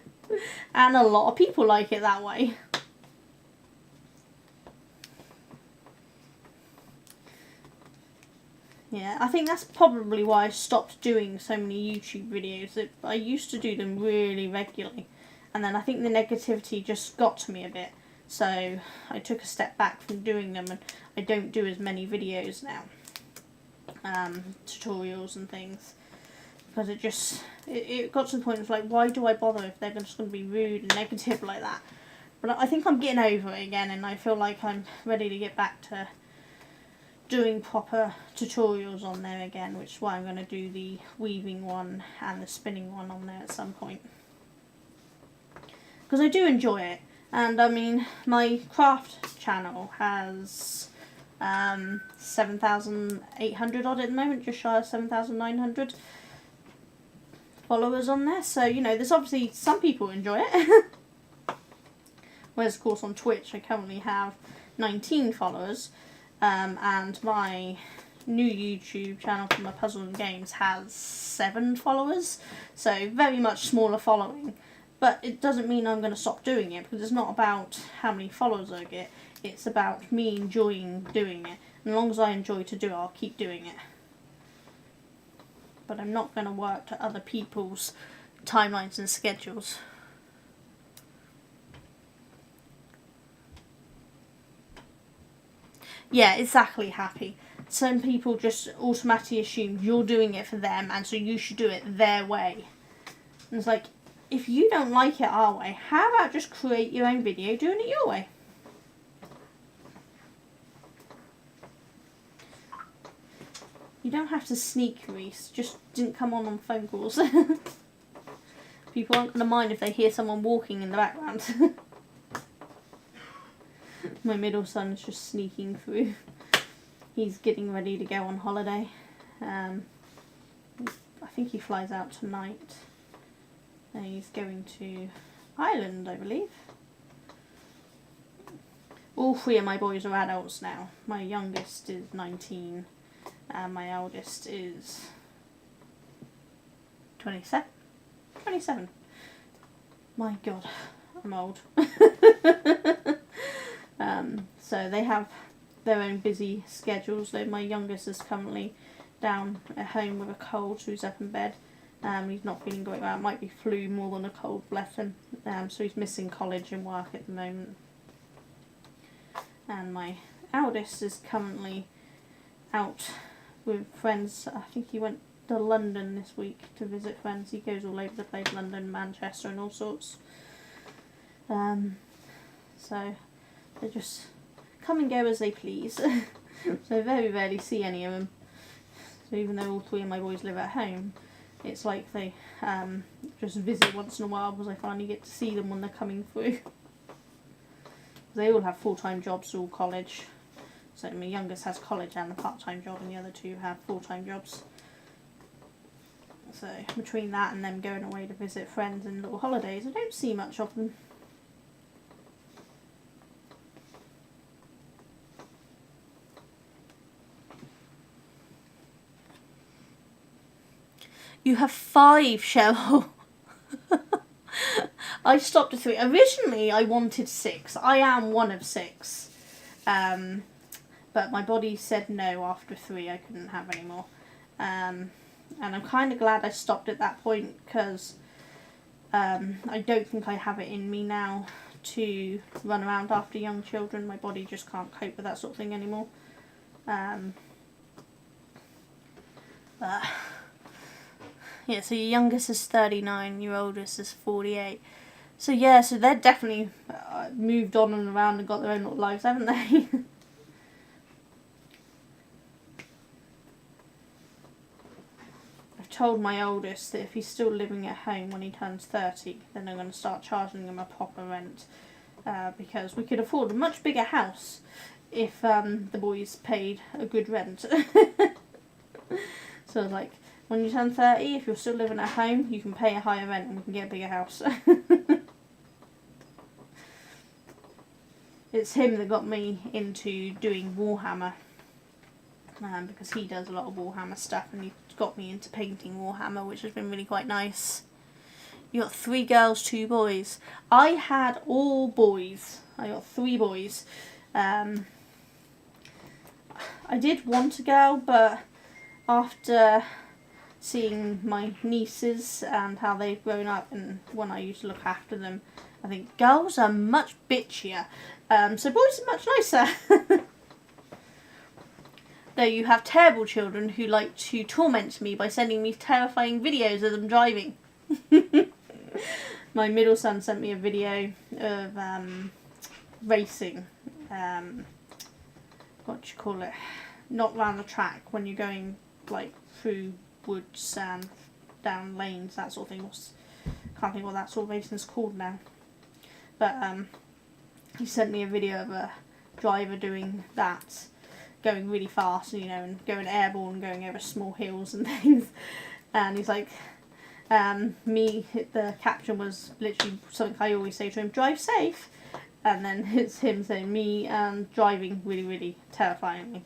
Speaker 1: And a lot of people like it that way. Yeah, I think that's probably why I stopped doing so many YouTube videos. I used to do them really regularly, and then I think the negativity just got to me a bit. So I took a step back from doing them, and I don't do as many videos now. Tutorials and things. Because it got to the point of like, why do I bother if they're just going to be rude and negative like that? But I think I'm getting over it again, and I feel like I'm ready to get back to doing proper tutorials on there again, which is why I'm going to do the weaving one and the spinning one on there at some point. Because I do enjoy it, and I mean, my craft channel has 7,800 odd at the moment, just shy of 7,900 followers on there, so you know, there's obviously some people who enjoy it. Whereas, of course, on Twitch, I currently have 19 followers, and my new YouTube channel for my puzzle and games has 7 followers, so very much smaller following. But it doesn't mean I'm going to stop doing it, because it's not about how many followers I get, it's about me enjoying doing it. And as long as I enjoy to do it, I'll keep doing it. But I'm not going to work to other people's timelines and schedules. Yeah, exactly, Happy. Some people just automatically assume you're doing it for them, and so you should do it their way. And it's like, if you don't like it our way, how about just create your own video doing it your way? You don't have to sneak, Reese. Just didn't come on phone calls. People aren't going to mind if they hear someone walking in the background. My middle son is just sneaking through. He's getting ready to go on holiday. I think he flies out tonight. And he's going to Ireland, I believe. All 3 of my boys are adults now. My youngest is 19 and my eldest is 27. 27. My God, I'm old. So they have their own busy schedules. Though my youngest is currently down at home with a cold, so he's up in bed. He's not feeling great. Well, it might be flu more than a cold, bless him. So he's missing college and work at the moment. And my eldest is currently out with friends. I think he went to London this week to visit friends. He goes all over the place, London, Manchester and all sorts. So they just come and go as they please. So I very rarely see any of them. So even though all 3 of my boys live at home, it's like they just visit once in a while, because I finally get to see them when they're coming through. They all have full-time jobs, all college. So my youngest has college and a part-time job, and the other 2 have full-time jobs. So between that and them going away to visit friends and little holidays, I don't see much of them. You have 5, Cheryl. I stopped at 3. Originally, I wanted 6. I am one of 6. But my body said no after 3. I couldn't have any more. And I'm kind of glad I stopped at that point, because I don't think I have it in me now to run around after young children. My body just can't cope with that sort of thing anymore. Yeah, so your youngest is 39, your oldest is 48. So yeah, so they're definitely moved on and around and got their own little lives, haven't they? I've told my oldest that if he's still living at home when he turns 30, then I'm going to start charging him a proper rent. Because we could afford a much bigger house if the boys paid a good rent. So like, when you turn 30, if you're still living at home, you can pay a higher rent and we can get a bigger house. It's him that got me into doing Warhammer. Because he does a lot of Warhammer stuff, and he got me into painting Warhammer, which has been really quite nice. You got 3 girls, 2 boys. I had all boys. I got 3 boys. I did want a girl, but after seeing my nieces and how they've grown up, and when I used to look after them, I think girls are much bitchier. So boys are much nicer. Though you have terrible children who like to torment me by sending me terrifying videos of them driving. My middle son sent me a video of racing. What do you call it? Not round the track, when you're going like through woods and down lanes, that sort of thing. Can't think what that sort of racing is called now. But he sent me a video of a driver doing that, going really fast, you know, and going airborne, going over small hills and things. And he's like, the caption was literally something I always say to him: drive safe. And then it's him saying me driving really, really terrifying me.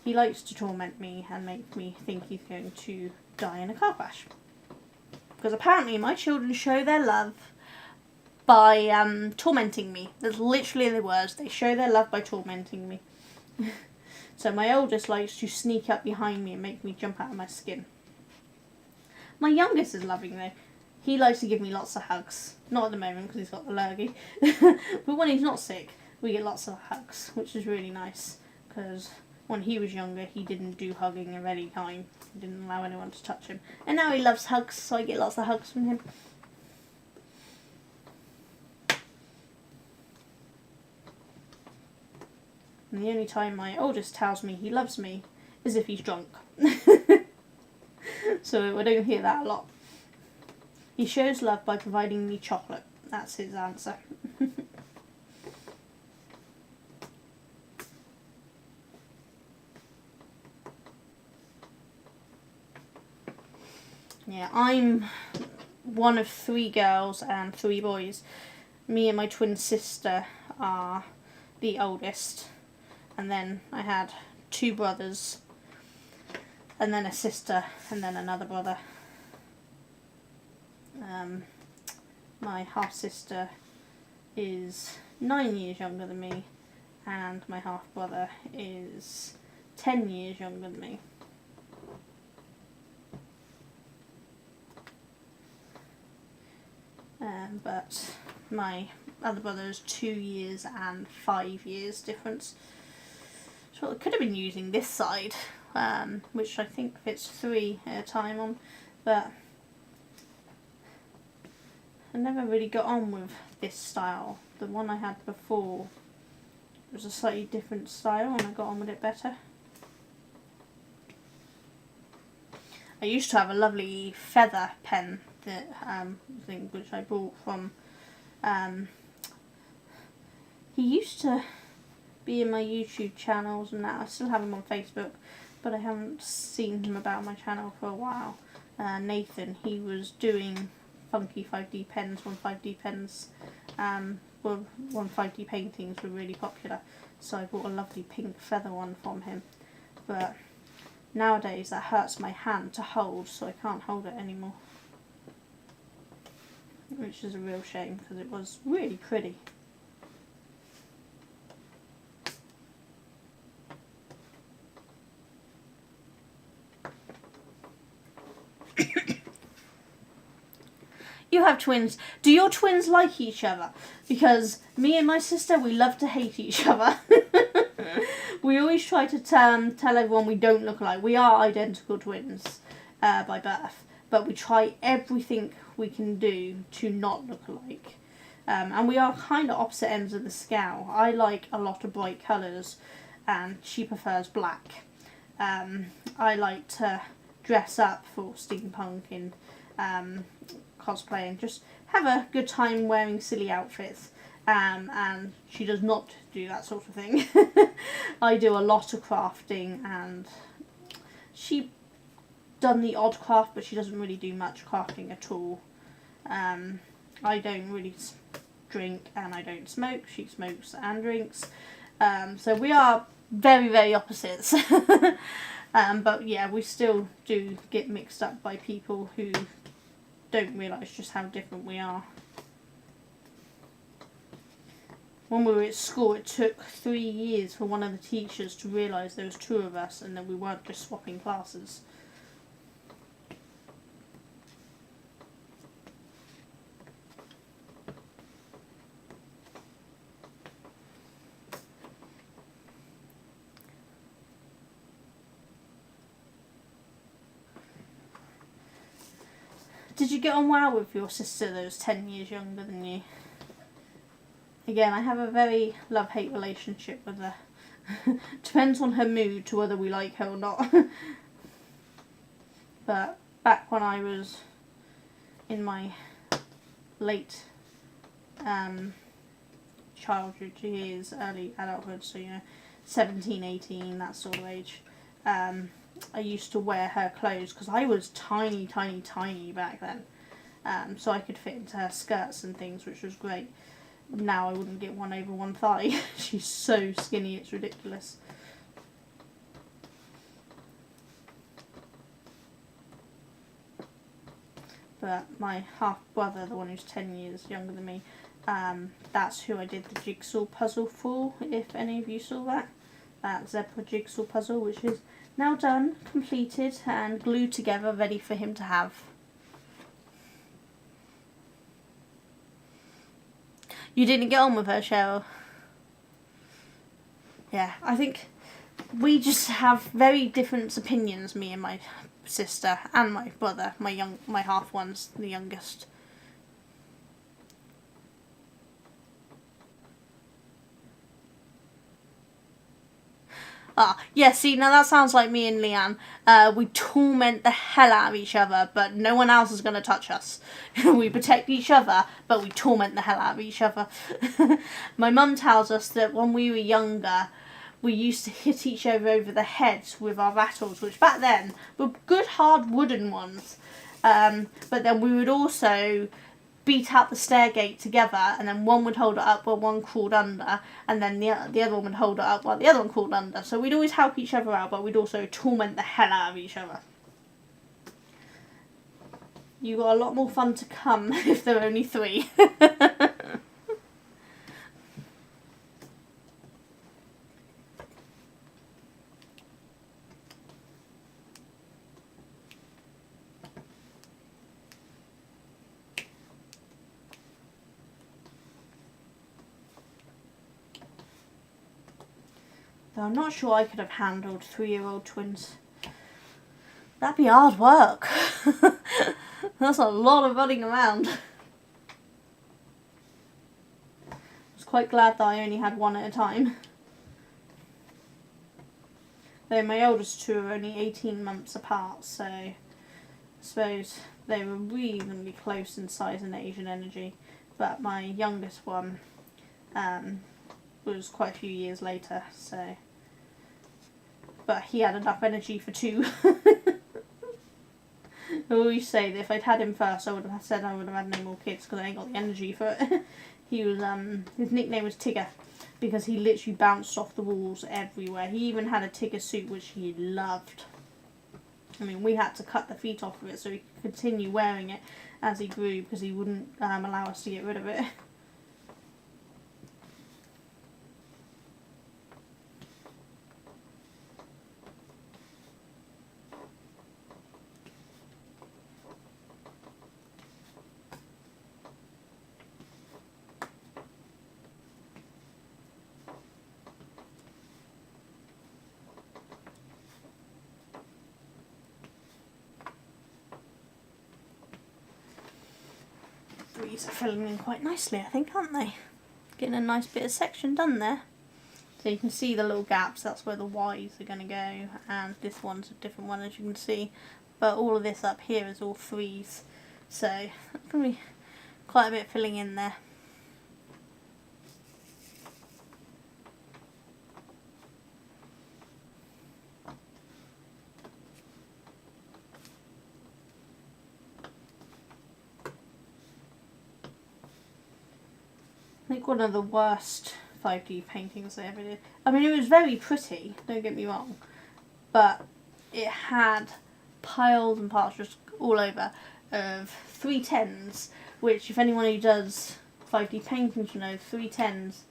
Speaker 1: He likes to torment me and make me think he's going to die in a car crash. Because apparently my children show their love by tormenting me. That's literally the words. They show their love by tormenting me. So my oldest likes to sneak up behind me and make me jump out of my skin. My youngest is loving though. He likes to give me lots of hugs. Not at the moment because he's got the lurgy. But when he's not sick, we get lots of hugs, which is really nice. Because when he was younger, he didn't do hugging of any kind. He didn't allow anyone to touch him. And now he loves hugs, so I get lots of hugs from him. And the only time my oldest tells me he loves me is if he's drunk. So I don't hear that a lot. He shows love by providing me chocolate. That's his answer. Yeah, I'm one of 3 girls and 3 boys. Me and my twin sister are the oldest. And then I had 2 brothers. And then a sister. And then another brother. My half-sister is 9 years younger than me, and my half-brother is 10 years younger than me. But my other brother is 2 years and 5 years difference. So I could have been using this side, which I think fits 3 at a time on, but I never really got on with this style. The one I had before was a slightly different style and I got on with it better. I used to have a lovely feather pen that thing which I bought from he used to be in my YouTube channels and that. I still have him on Facebook, but I haven't seen him about my channel for a while. Nathan, he was doing funky 5D pens when 5D pens when 5D paintings were really popular, so I bought a lovely pink feather one from him, but nowadays that hurts my hand to hold, so I can't hold it anymore, which is a real shame because it was really pretty. You have twins. Do your twins like each other? Because me and my sister, we love to hate each other. We always try to tell everyone we don't look alike. We are identical twins by birth, but we try everything we can do to not look alike. And we are kind of opposite ends of the scale. I like a lot of bright colours and she prefers black. I like to dress up for steampunk and cosplay and just have a good time wearing silly outfits, and she does not do that sort of thing. I do a lot of crafting and she done the odd craft, but she doesn't really do much crafting at all. I don't really drink and I don't smoke. She smokes and drinks, so we are very, very opposites. But yeah, we still do get mixed up by people who don't realise just how different we are. When we were at school, it took 3 years for one of the teachers to realise there was 2 of us and that we weren't just swapping classes. Did you get on well with your sister that was 10 years younger than you? Again, I have a very love-hate relationship with her. Depends on her mood to whether we like her or not. But back when I was in my late childhood years, early adulthood, so 17, 18, that sort of age, I used to wear her clothes because I was tiny, tiny, tiny back then. So I could fit into her skirts and things, which was great. now I wouldn't get one over one thigh. She's so skinny, it's ridiculous. But my half brother, the one who's 10 years younger than me, that's who I did the jigsaw puzzle for, if any of you saw that. That zebra jigsaw puzzle, which is now done, completed, and glued together, ready for him to have. You didn't get on with her, Cheryl? Yeah, I think we just have very different opinions, me and my sister and my brother, my half one's the youngest. Yeah, see, now that sounds like me and Leanne. We torment the hell out of each other, but no one else is going to touch us. We protect each other, but we torment the hell out of each other. My mum tells us that when we were younger, we used to hit each other over the head with our rattles, which back then were good hard wooden ones. But then we would also beat out the stair gate together, and then one would hold it up while one crawled under, and then the other one would hold it up while the other one crawled under. So we'd always help each other out, but we'd also torment the hell out of each other. You got a lot more fun to come if there are only 3. Though I'm not sure I could have handled 3-year-old twins. That'd be hard work. That's a lot of running around. I was quite glad that I only had one at a time. Though my oldest 2 are only 18 months apart, so I suppose they were reasonably close in size and age and energy. But my youngest one was quite a few years later, so. But he had enough energy for 2. I always say that if I'd had him first, I would have said I would have had no more kids because I ain't got the energy for it. He was his nickname was Tigger because he literally bounced off the walls everywhere. He even had a Tigger suit which he loved. I mean, we had to cut the feet off of it so he could continue wearing it as he grew because he wouldn't allow us to get rid of it. These are filling in quite nicely, I think, aren't they? Getting a nice bit of section done there. So you can see the little gaps, that's where the Y's are going to go, and this one's a different one as you can see. But all of this up here is all 3s, so that's going to be quite a bit filling in there. I think one of the worst 5D paintings I ever did. I mean, it was very pretty, don't get me wrong, but it had piles and piles just all over of 310s, which if anyone who does 5D paintings will know, 310s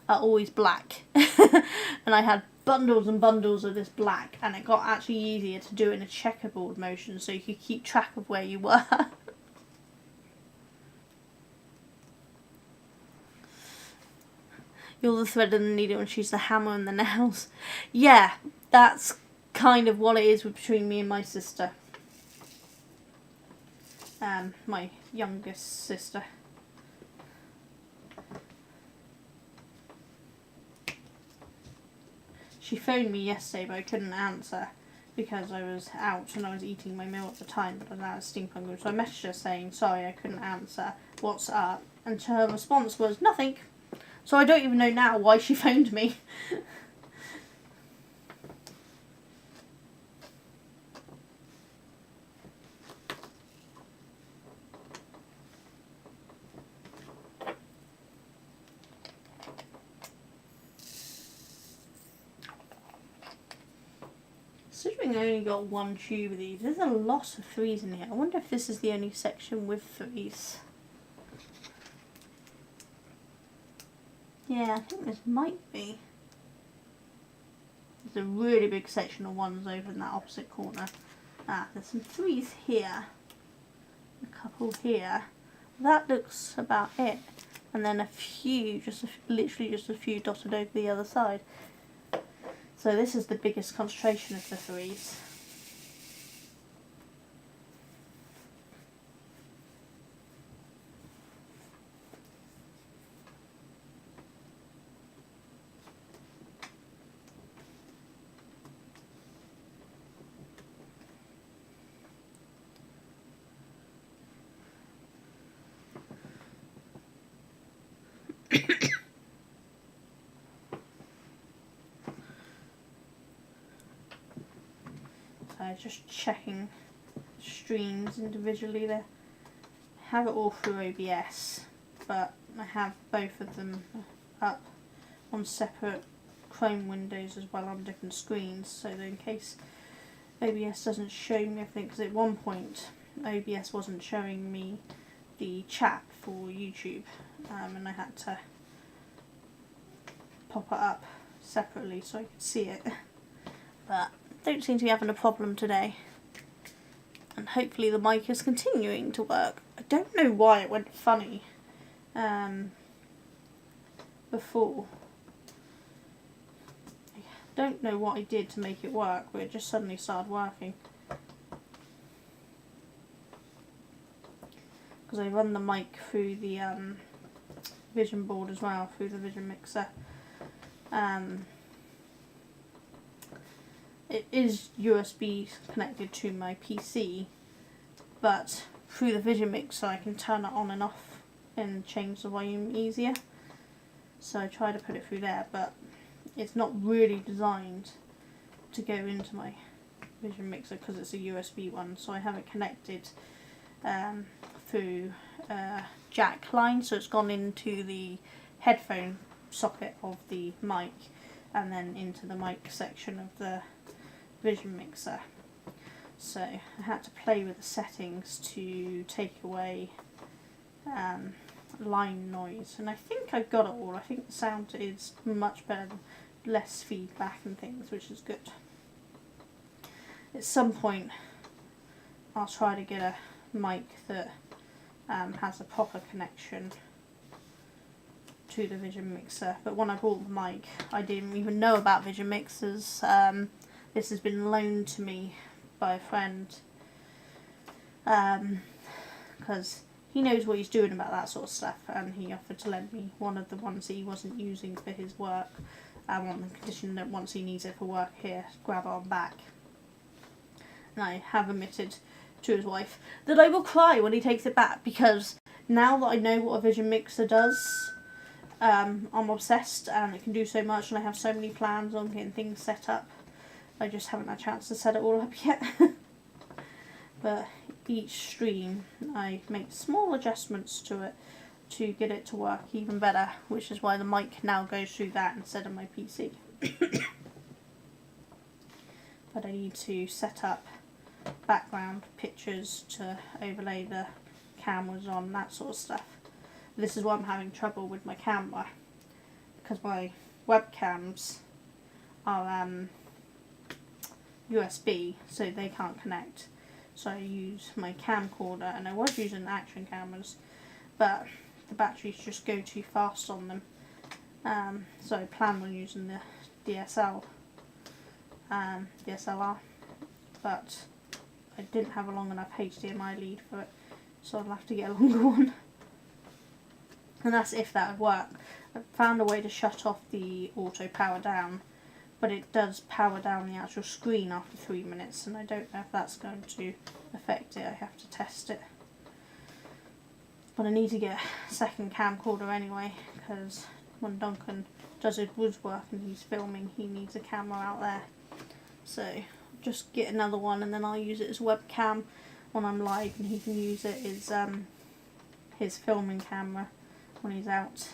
Speaker 1: are always black. And I had bundles and bundles of this black, and it got actually easier to do it in a checkerboard motion so you could keep track of where you were. You're the thread and the needle and she's the hammer and the nails. Yeah, that's kind of what it is between me and my sister. My youngest sister. She phoned me yesterday but I couldn't answer because I was out and I was eating my meal at the time, but I was out of steam hunger. So I messaged her saying, sorry I couldn't answer, what's up? And her response was, nothing. So I don't even know now why she phoned me. Considering I only got one tube of these, there's a lot of threes in here. I wonder if this is the only section with threes. Yeah, I think this might be. There's a really big section of ones over in that opposite corner. Ah, there's some threes here. A couple here. That looks about it. And then a few, literally just a few dotted over the other side. So this is the biggest concentration of the threes. So just checking streams individually there. I have it all through OBS, but I have both of them up on separate Chrome windows as well on different screens, so that in case OBS doesn't show me everything, because at one point OBS wasn't showing me the chat for YouTube, and I had to pop it up separately so I could see it, but don't seem to be having a problem today, and hopefully the mic is continuing to work. I don't know why it went funny before. I don't know what I did to make it work, but it just suddenly started working. Because I run the mic through the Vision board as well, through the Vision mixer. It is USB connected to my PC, but through the Vision mixer I can turn it on and off and change the volume easier. So I try to put it through there, but it's not really designed to go into my Vision mixer because it's a USB one, so I have it connected through jack line, so it's gone into the headphone socket of the mic and then into the mic section of the Vision mixer. So I had to play with the settings to take away line noise, and I think I've got it all. I think the sound is much better, less feedback and things, which is good. At some point I'll try to get a mic that has a proper connection to the Vision mixer, but when I bought the mic I didn't even know about Vision mixers. This has been loaned to me by a friend because he knows what he's doing about that sort of stuff, and he offered to lend me one of the ones that he wasn't using for his work, on the condition that once he needs it for work here, grab it on back. And I have admitted to his wife that I will cry when he takes it back, because now that I know what a Vision mixer does, I'm obsessed, and it can do so much, and I have so many plans on getting things set up. I just haven't had a chance to set it all up yet. But each stream I make small adjustments to it to get it to work even better, which is why the mic now goes through that instead of my PC. But I need to set up background pictures to overlay the cameras on, that sort of stuff. This is why I'm having trouble with my camera, because my webcams are USB, so they can't connect. So I use my camcorder, and I was using action cameras, but the batteries just go too fast on them. So I planned on using the DSLR, but I didn't have a long enough HDMI lead for it, so I'll have to get a longer one. And that's if that would work. I found a way to shut off the auto power down, but it does power down the actual screen after 3 minutes, and I don't know if that's going to affect it. I have to test it. But I need to get a second camcorder anyway, because when Duncan does his woodwork and he's filming, he needs a camera out there. So just get another one, and then I'll use it as webcam when I'm live, and he can use it as his filming camera when he's out.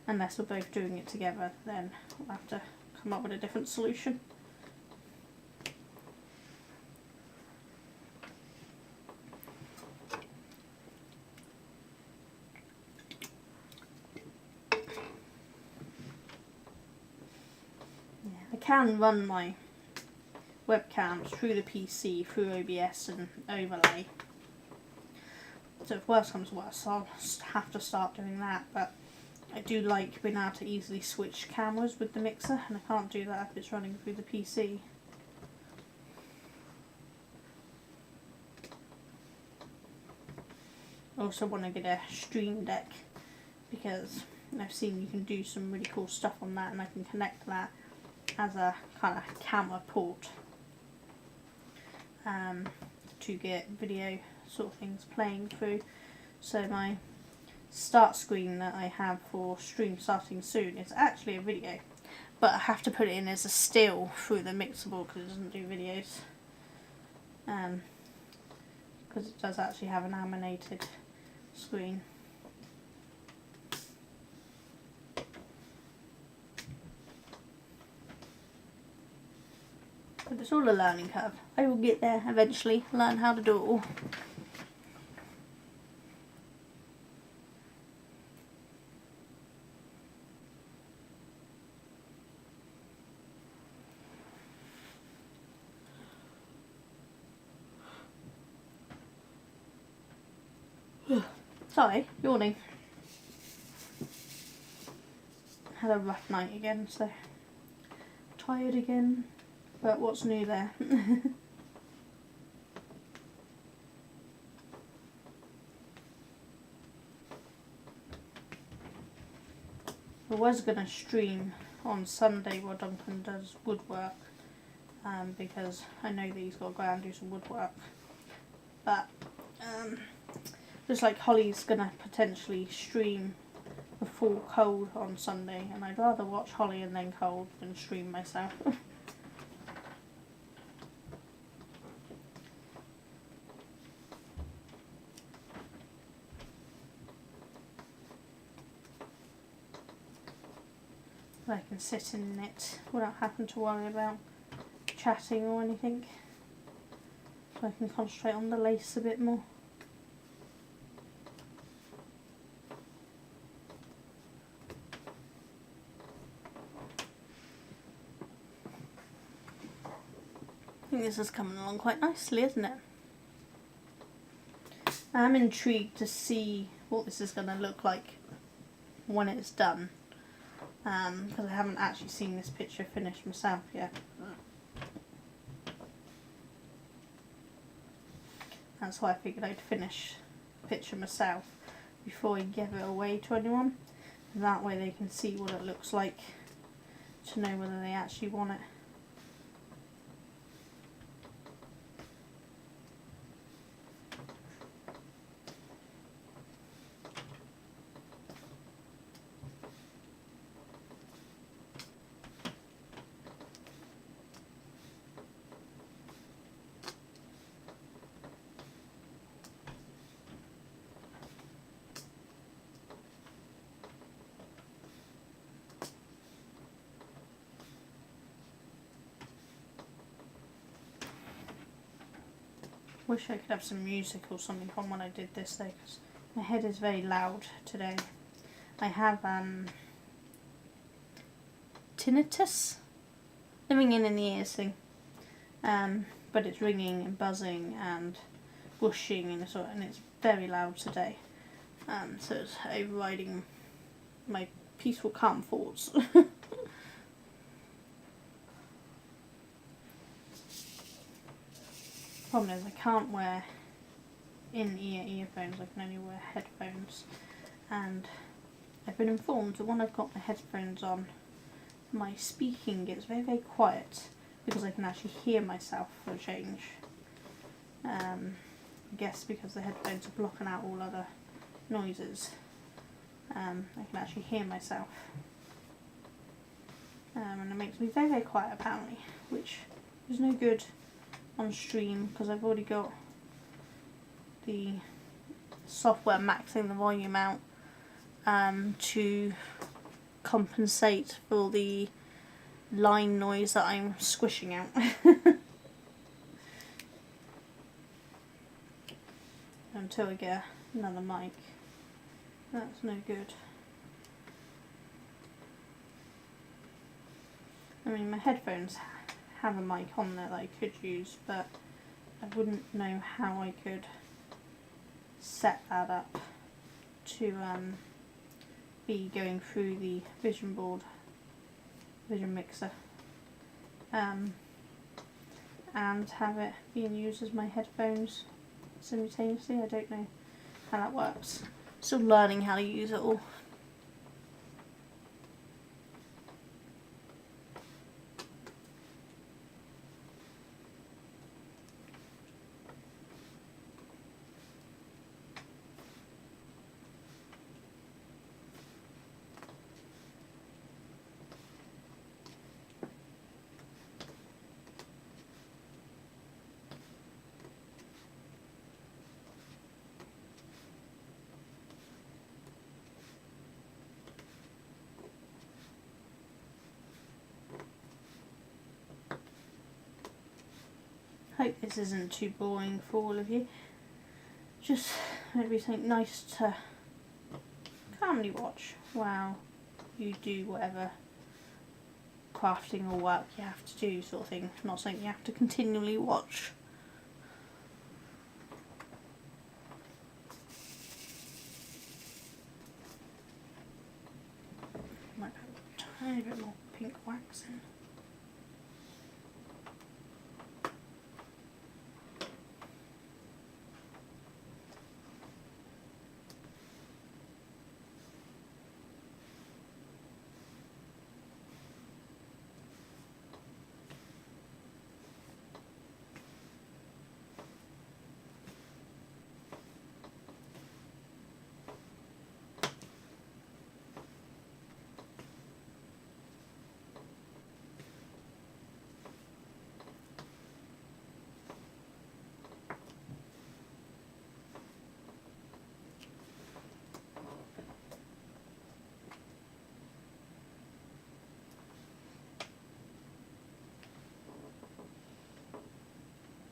Speaker 1: Unless we're both doing it together, then we'll have to come up with a different solution. can run my webcams through the PC, through OBS and overlay. So if worse comes to worse, I'll have to start doing that, but I do like being able to easily switch cameras with the mixer, and I can't do that if it's running through the PC. I also want to get a Stream Deck because I've seen you can do some really cool stuff on that, and I can connect that as a kind of camera port to get video sort of things playing through. So my start screen that I have for stream starting soon is actually a video, but I have to put it in as a still through the Mixable because it doesn't do videos, because it does actually have an animated screen. But it's all a learning curve. I will get there eventually, learn how to do it all. Sorry, yawning. Had a rough night again, so tired again. But what's new there? I was going to stream on Sunday while Duncan does woodwork, because I know that he's got to go out and do some woodwork. But just like Holly's going to potentially stream before Cold on Sunday, and I'd rather watch Holly and then Cold than stream myself. I can sit in it without having to worry about chatting or anything, so I can concentrate on the lace a bit more. I think this is coming along quite nicely, isn't it? I'm intrigued to see what this is going to look like when it's done. Because I haven't actually seen this picture finished myself yet. That's why I figured I'd finish the picture myself before I give it away to anyone. That way they can see what it looks like to know whether they actually want it. Wish I could have some music or something on when I did this though, because my head is very loud today. I have tinnitus, the ringing in the ears thing, but it's ringing and buzzing and whooshing and it's very loud today, so it's overriding my peaceful calm thoughts. Problem is I can't wear in-ear earphones, I can only wear headphones, and I've been informed that when I've got my headphones on my speaking gets very, very quiet because I can actually hear myself for a change. I guess because the headphones are blocking out all other noises, I can actually hear myself, and it makes me very, very quiet apparently, which is no good on stream because I've already got the software maxing the volume out to compensate for the line noise that I'm squishing out. Until I get another mic, that's no good. I mean, my headphones have a mic on there that I could use, but I wouldn't know how I could set that up to be going through the Vision Mixer, and have it being used as my headphones simultaneously. I don't know how that works. Still learning how to use it all. Hope this isn't too boring for all of you. Just maybe something nice to calmly watch while you do whatever crafting or work you have to do, sort of thing. Not something you have to continually watch. Might have a tiny bit more pink wax in.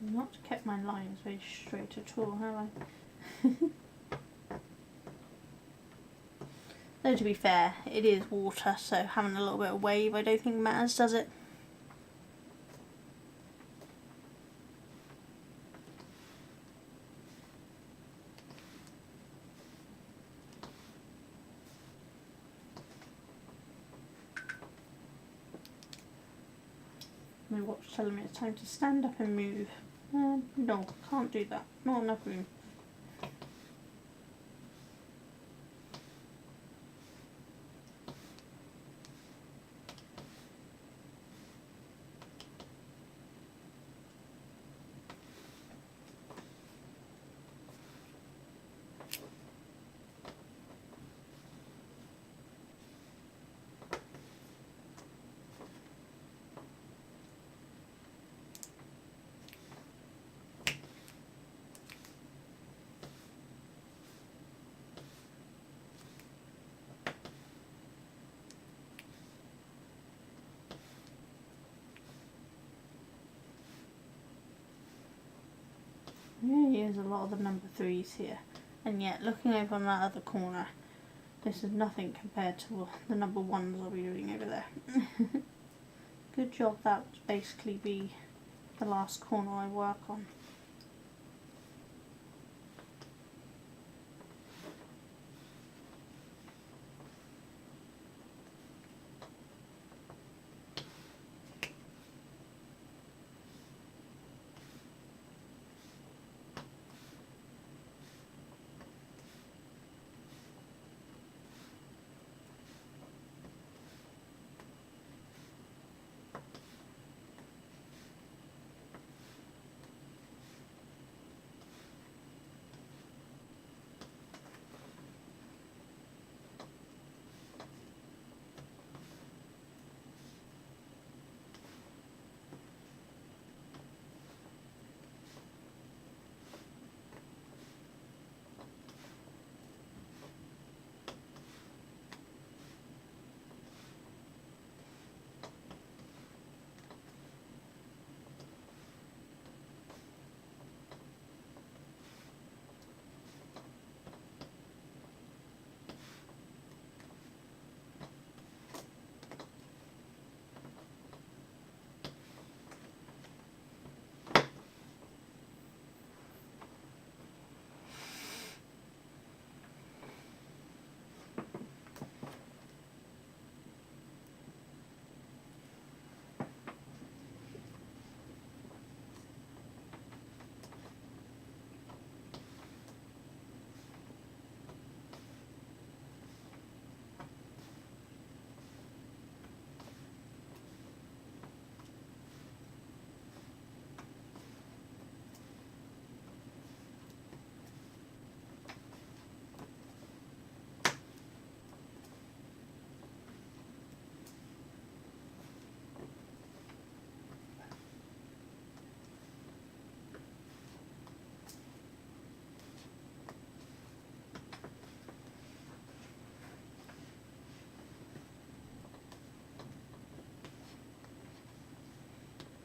Speaker 1: Not kept my lines very straight at all, have I? Though to be fair, it is water, so having a little bit of wave I don't think matters, does it? My watch telling me it's time to stand up and move. No, can't do that. Not enough room. Really is a lot of the number 3s here, and yet looking over on that other corner, this is nothing compared to the number 1s I'll be doing over there. Good job that would basically be the last corner I work on.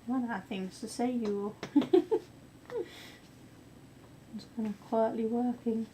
Speaker 1: Run out of things to say, you all. It's kind of quietly working.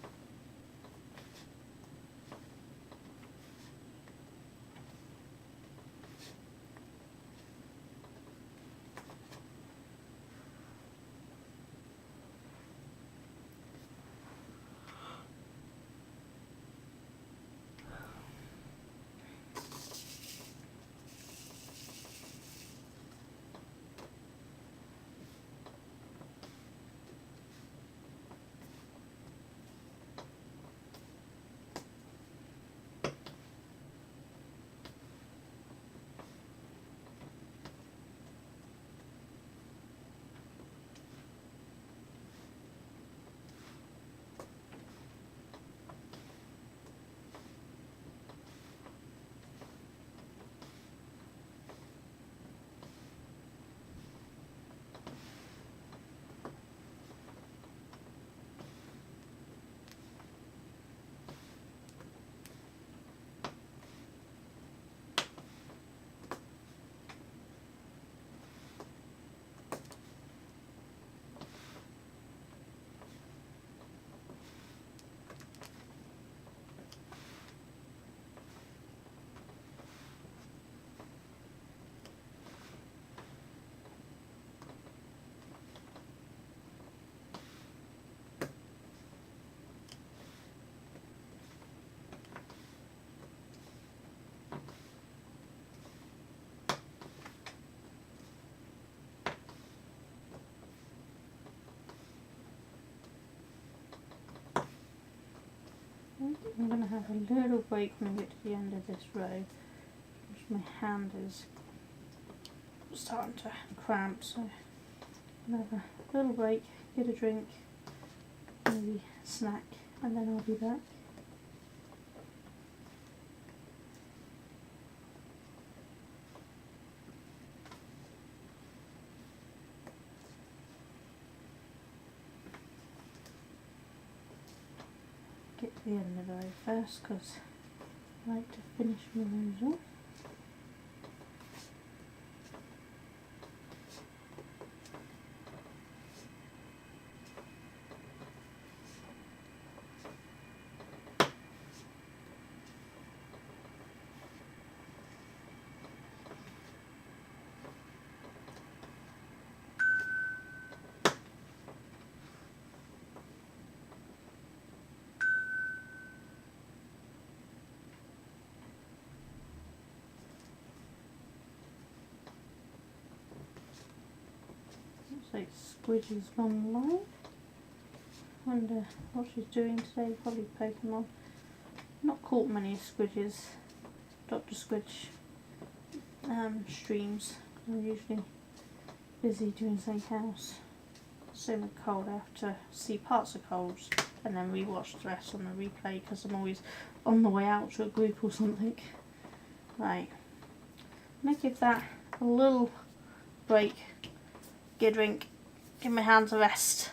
Speaker 1: I'm going to have a little break when I get to the end of this row, because my hand is starting to cramp, so I'm going to have a little break, get a drink, maybe a snack, and then I'll be back. Get to the end of the row first, because I like to finish my rows off. Looks like Squidgy's gone live. Wonder what she's doing today, probably Pokemon. Not caught many Squidges, Dr. Squidge streams. I'm usually busy doing something else. Same with Cold, I have to see parts of Colds and then rewatch the rest on the replay because I'm always on the way out to a group or something. Right, I'm going to give that a little break, get a drink, give my hands a rest.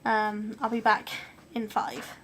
Speaker 1: I'll be back in 5.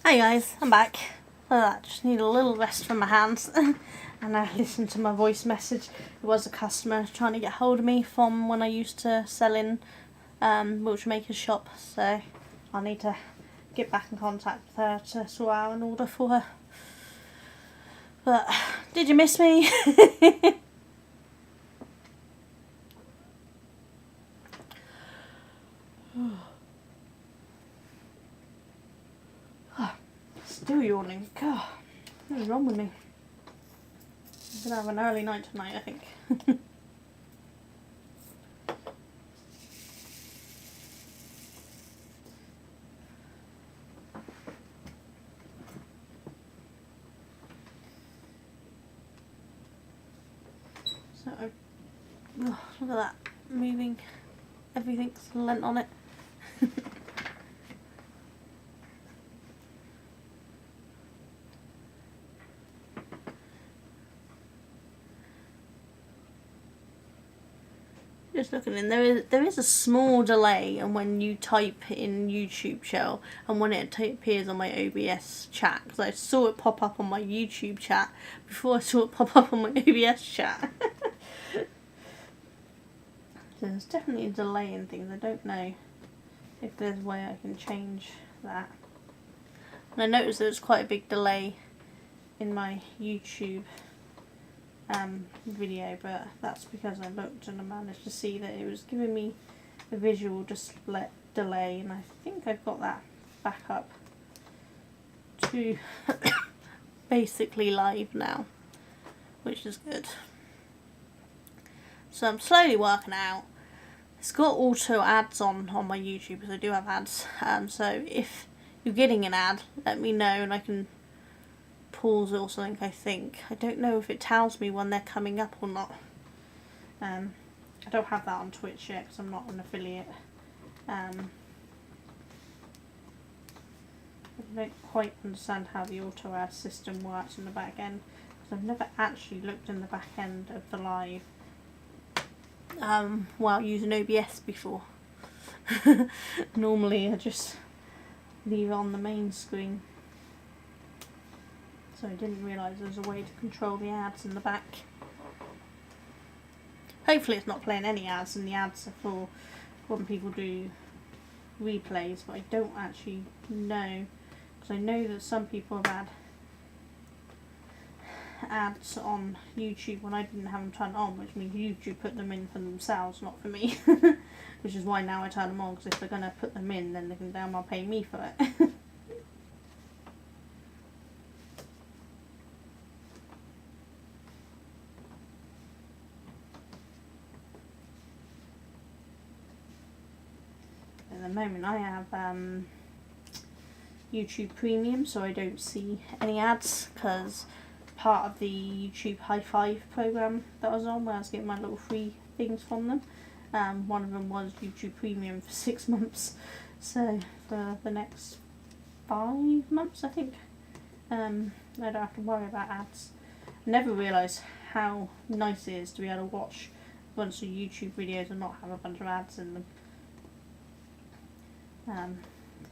Speaker 1: Hey guys, I'm back. I just need a little rest from my hands. And I listened to my voice message. It was a customer trying to get hold of me from when I used to sell in Wiltshire Maker's shop. So I'll need to get back in contact with her to sort out an order for her. But did you miss me? Still yawning. God, what is wrong with me? I'm gonna have an early night tonight, I think. So, oh, look at that, moving. Everything's lent on it. Just looking in, there is a small delay and when you type in YouTube shell and when it appears on my OBS chat, because I saw it pop up on my YouTube chat before I saw it pop up on my OBS chat. So there's definitely a delay in things. I don't know if there's a way I can change that. And I noticed there's quite a big delay in my YouTube video, but that's because I looked and I managed to see that it was giving me a visual delay, and I think I've got that back up to basically live now, which is good. So I'm slowly working out. It's got auto ads on my YouTube, because I do have ads, so if you're getting an ad, let me know and I can pause it or something. I don't know if it tells me when they're coming up or not. I don't have that on Twitch yet because I'm not an affiliate. I don't quite understand how the auto ad system works in the back end, because I've never actually looked in the back end of the live while using OBS before. Normally I just leave it on the main screen. So I didn't realise there was a way to control the ads in the back. Hopefully it's not playing any ads, and the ads are for when people do replays, but I don't actually know, because I know that some people have had ads on YouTube when I didn't have them turned on, which means YouTube put them in for themselves, not for me. Which is why now I turn them on, because if they're going to put them in, then they can damn well pay me for it. At the moment I have YouTube Premium, so I don't see any ads, because part of the YouTube High Five program that I was on, where I was getting my little free things from them, one of them was YouTube Premium for 6 months, so for the next 5 months I think I don't have to worry about ads. I never realised how nice it is to be able to watch a bunch of YouTube videos and not have a bunch of ads in them.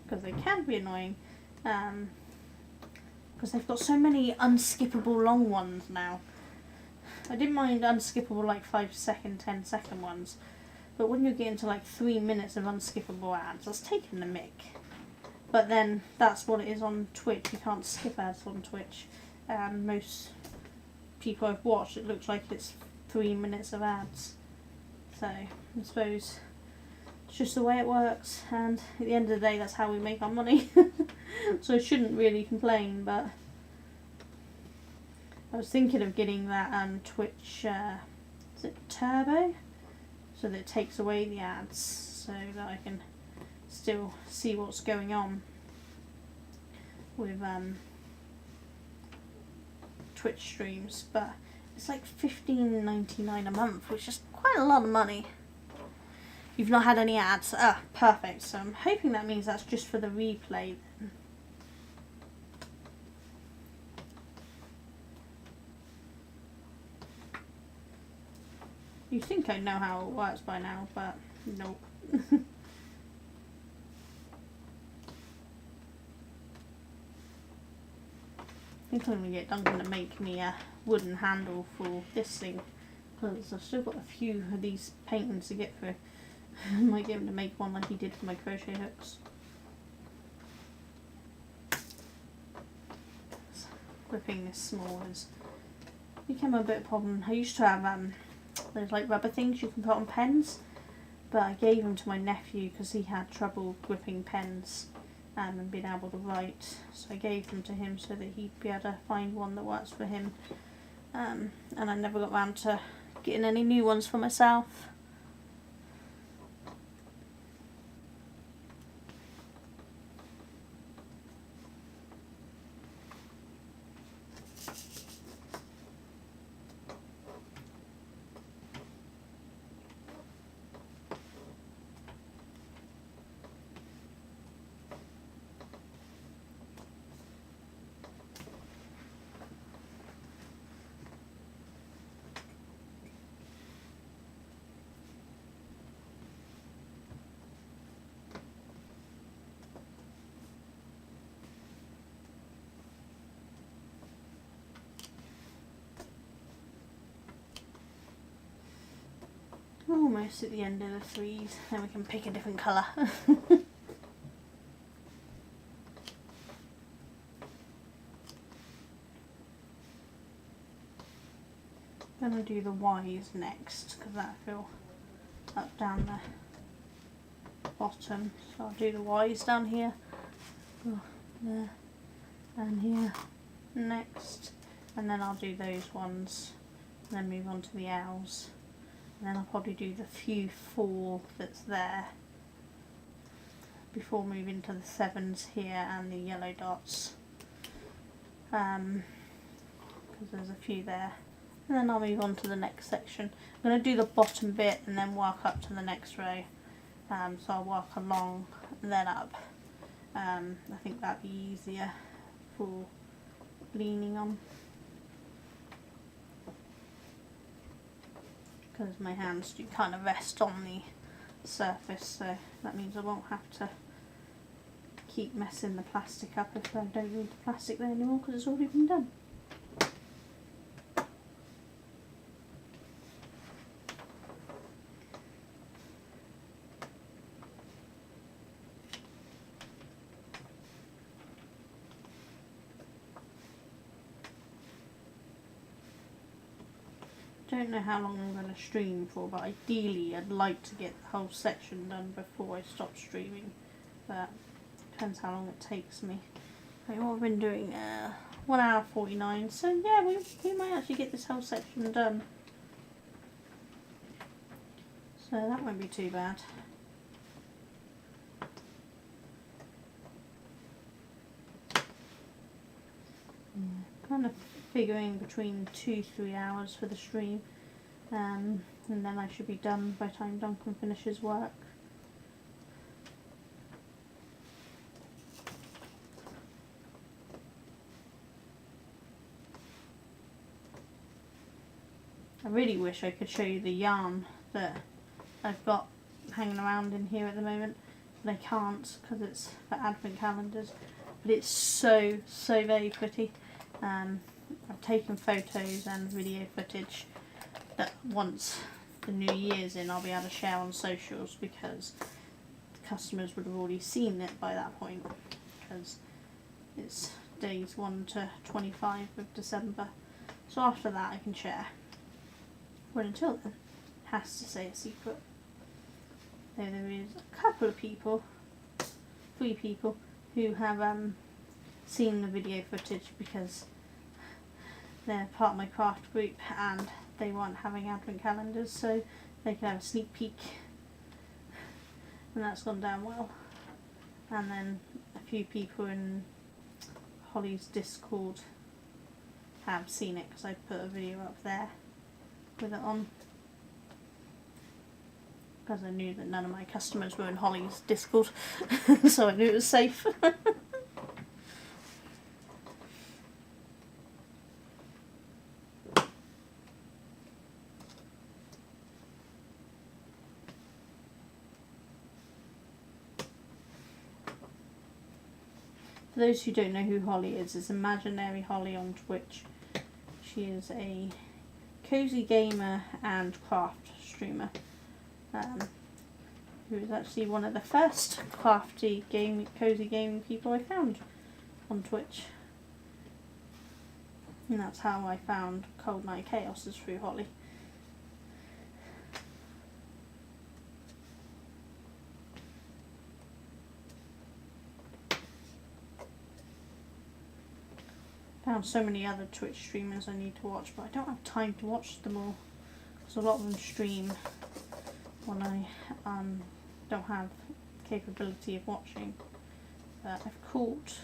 Speaker 1: Because they can be annoying, because they've got so many unskippable long ones now. I didn't mind unskippable like 5 second, 10 second ones, but when you get into like 3 minutes of unskippable ads, that's taking the mick. But then that's what it is on Twitch. You can't skip ads on Twitch, and most people I've watched, it looks like it's 3 minutes of ads. So I suppose it's just the way it works, and at the end of the day that's how we make our money. So I shouldn't really complain, but I was thinking of getting that Twitch, is it Turbo? So that it takes away the ads, so that I can still see what's going on with Twitch streams. But it's like $15.99 a month, which is quite a lot of money. You've not had any ads. Ah, perfect. So I'm hoping that means that's just for the replay then. You'd think I'd know how it works by now, but nope. think I'm going to get Duncan to make me a wooden handle for this thing, because I've still got a few of these paintings to get through. I might get him to make one like he did for my crochet hooks. Gripping this small has become a bit of a problem. I used to have those like rubber things you can put on pens, but I gave them to my nephew because he had trouble gripping pens and being able to write, so I gave them to him so that he'd be able to find one that works for him, and I never got round to getting any new ones for myself. Almost at the end of the threes, then we can pick a different colour. I'm going to do the Y's next, because that feel up down the bottom. So I'll do the Y's down here, there, and here next, and then I'll do those ones, and then move on to the L's. And then I'll probably do the few 4 that's there before moving to the 7s here and the yellow dots, because there's a few there. And then I'll move on to the next section. I'm going to do the bottom bit and then work up to the next row. So I'll work along and then up. I think that'd be easier for leaning on, because my hands do kind of rest on the surface, so that means I won't have to keep messing the plastic up if I don't need the plastic there anymore, because it's already been done. Don't know how long I'm going to stream for, but ideally I'd like to get the whole section done before I stop streaming, but depends how long it takes me. Right, what I've been doing, 1 hour 49, so yeah, we might actually get this whole section done, so that won't be too bad. Kind of figuring between 2-3 hours for the stream, and then I should be done by the time Duncan finishes work. I really wish I could show you the yarn that I've got hanging around in here at the moment, but I can't because it's for advent calendars, but it's so very pretty. I've taken photos and video footage that once the new year's in I'll be able to share on socials, because the customers would have already seen it by that point, because it's days 1 to 25 of December, so after that I can share. But until then, it has to stay a secret. Though there is a couple of people, 3 people, who have seen the video footage because they're part of my craft group and they weren't having advent calendars, so they could have a sneak peek, and that's gone down well. And then a few people in Holly's Discord have seen it because I put a video up there with it on, because I knew that none of my customers were in Holly's Discord so I knew it was safe. For those who don't know who Holly is, it's Imaginary Holly on Twitch. She is a cozy gamer and craft streamer, who is actually one of the first crafty cozy gaming people I found on Twitch. And that's how I found Cold Night Chaos, is through Holly. Found so many other Twitch streamers I need to watch, but I don't have time to watch them all, because a lot of them stream when I don't have capability of watching. I've caught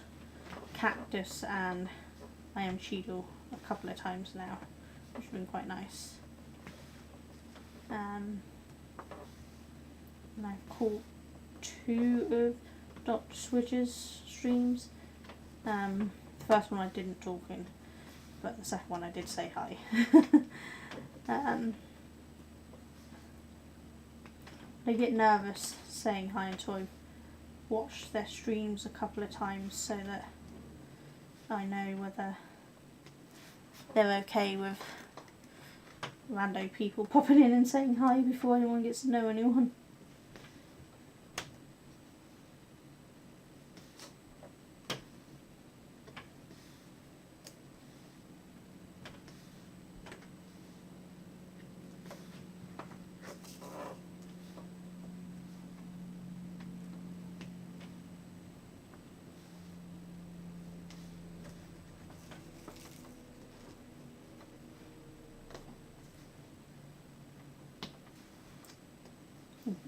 Speaker 1: Cactus and I Am Cheadle a couple of times now, which has been quite nice. And I've caught 2 of Dr. Switch's streams. The first one I didn't talk in, but the second one I did say hi. I get nervous saying hi until I've watched their streams a couple of times, so that I know whether they're okay with rando people popping in and saying hi before anyone gets to know anyone.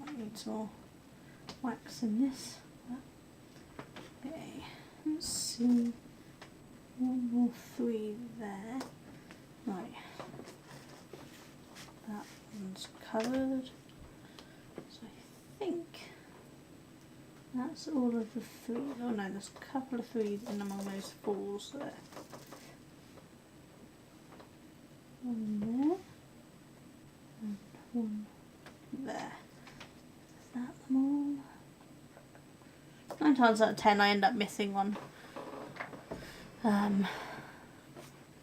Speaker 1: Might need some more wax in this. Okay, let's see. 1 more 3 there. Right. That one's covered. So I think that's all of the 3. Oh no, there's a couple of 3s in among those 4s there. 1 there. And 1 there. Is that them all? 9 times out of 10 I end up missing one.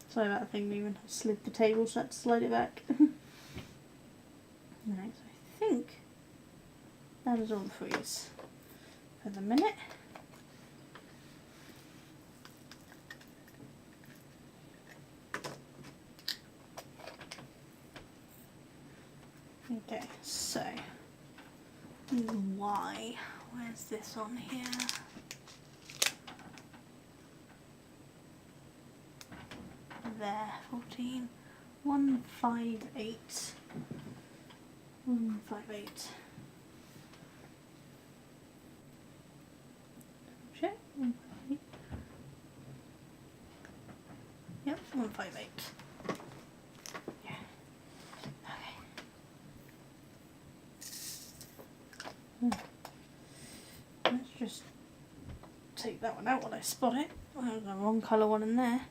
Speaker 1: Sorry about the thing moving. I slid the table, so I had to slide it back. Right, so I think that is all the 3s for the minute. Okay, so Y. Where's this on here? There, 14. 158. 158. Check. 158. Yep, 158. Yeah. Okay. Let's just take that one out when I spot it. There's the wrong colour one in there.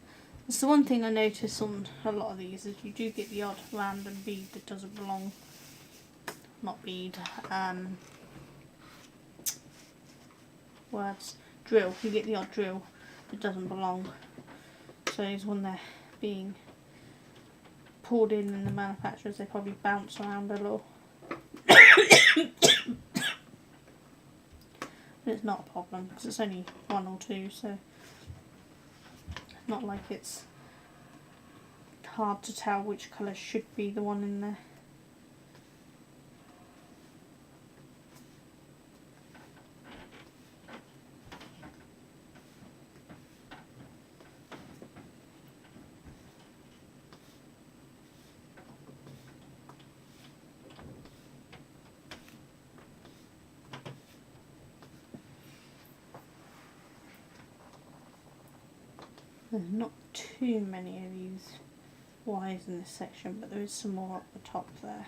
Speaker 1: It's the one thing I notice on a lot of these is you do get the odd random bead that doesn't belong. Not bead. Words. Drill. You get the odd drill that doesn't belong. So it's when they're being poured in the manufacturers, they probably bounce around a little. But it's not a problem because it's only 1 or 2, so it's not like it's hard to tell which colour should be the one in there. There's not too many of these Y's in this section, but there is some more at the top there.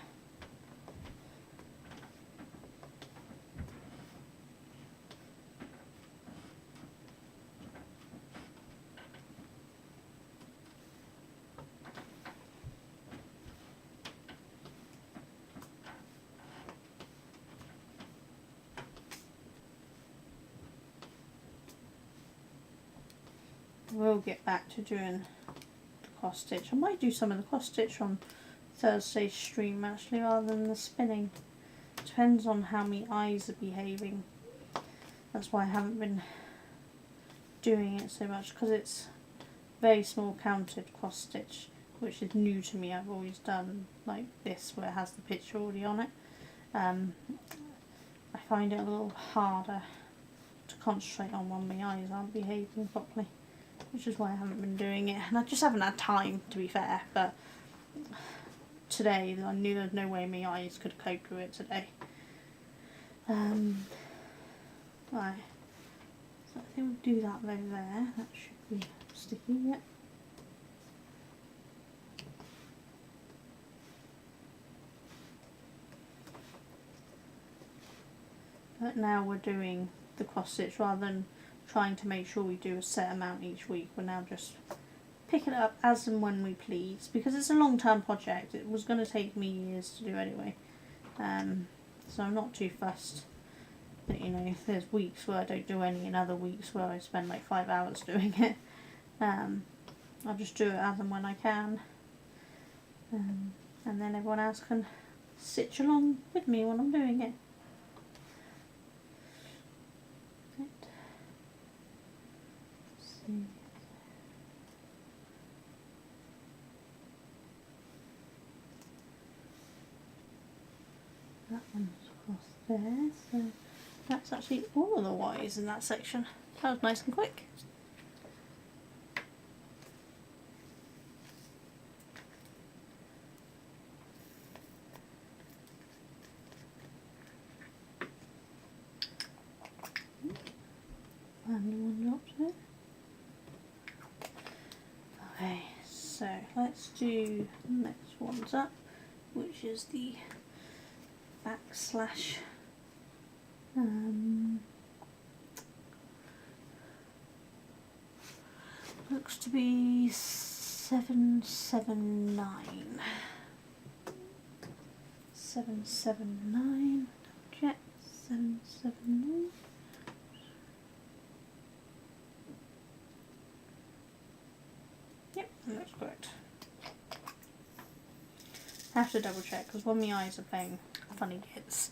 Speaker 1: We'll get back to doing the cross stitch. I might do some of the cross stitch on Thursday's stream actually, rather than the spinning. Depends on how my eyes are behaving. That's why I haven't been doing it so much, because it's very small counted cross stitch, which is new to me. I've always done like this where it has the picture already on it. I find it a little harder to concentrate on when my eyes aren't behaving properly, which is why I haven't been doing it, and I just haven't had time, to be fair. But today I knew there's no way my eyes could cope with it today. Right, so I think we'll do that over there. That should be sticky yet. But now we're doing the cross stitch rather than trying to make sure we do a set amount each week. We're now just picking it up as and when we please, because it's a long-term project. It was going to take me years to do anyway, so I'm not too fussed. But you know, there's weeks where I don't do any and other weeks where I spend like 5 hours doing it. I'll just do it as and when I can, and then everyone else can stitch along with me when I'm doing it. That one's across there, so that's actually all of the Y's in that section. That was nice and quick. And one drops there. Okay, so let's do the next ones up, which is the backslash looks to be 779. 779. Check 779. Yep, that looks correct. I have to double check because when my eyes are playing funny bits,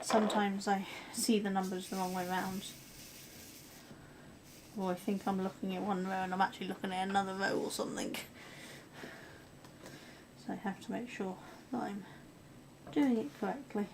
Speaker 1: sometimes I see the numbers the wrong way round, or I think I'm looking at one row and I'm actually looking at another row or something. So I have to make sure that I'm doing it correctly.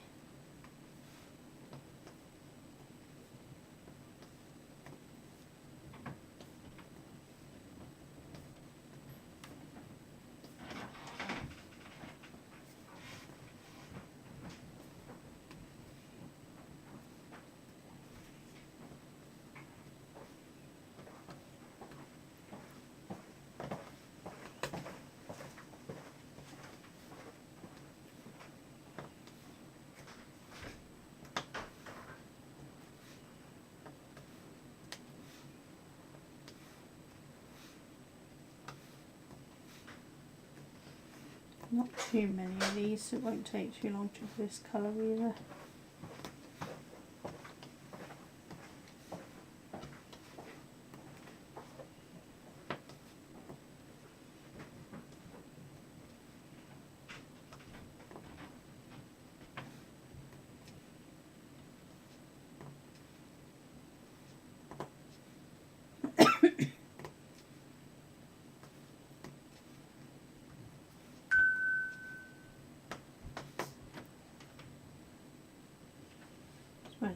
Speaker 1: Not too many of these, so it won't take too long to do this colour either.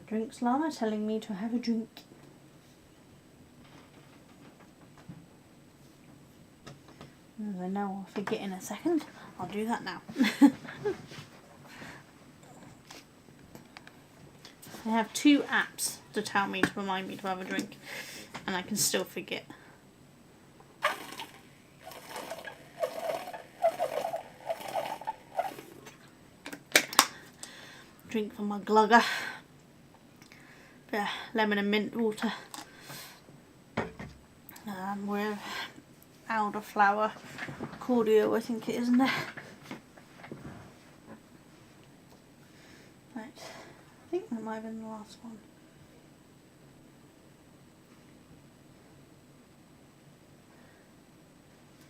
Speaker 1: Drinks Llama telling me to have a drink. As I know I'll forget in a second, I'll do that now. I have 2 apps to tell me to remind me to have a drink, and I can still forget. Drink from my glugger. Lemon and mint water with elderflower cordial, I think it is, in there. Right, I think that might have been the last one.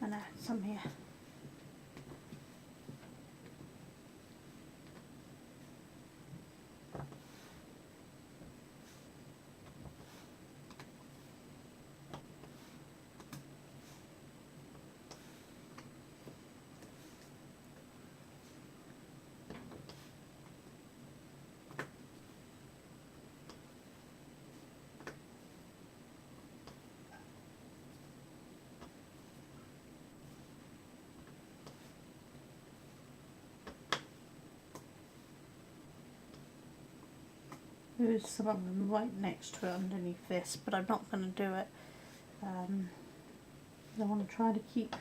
Speaker 1: know, some here. There is some of them right next to it underneath this, but I'm not going to do it. I want to try to keep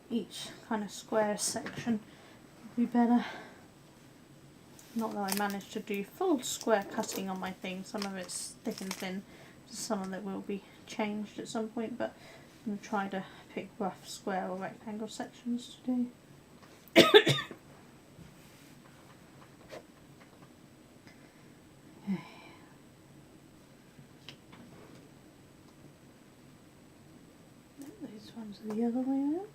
Speaker 1: each kind of square section be better. Not that I managed to do full square cutting on my thing. Some of it's thick and thin. Some of it will be changed at some point, but I'm going to try to pick rough square or rectangle sections to do. These ones are the other way around.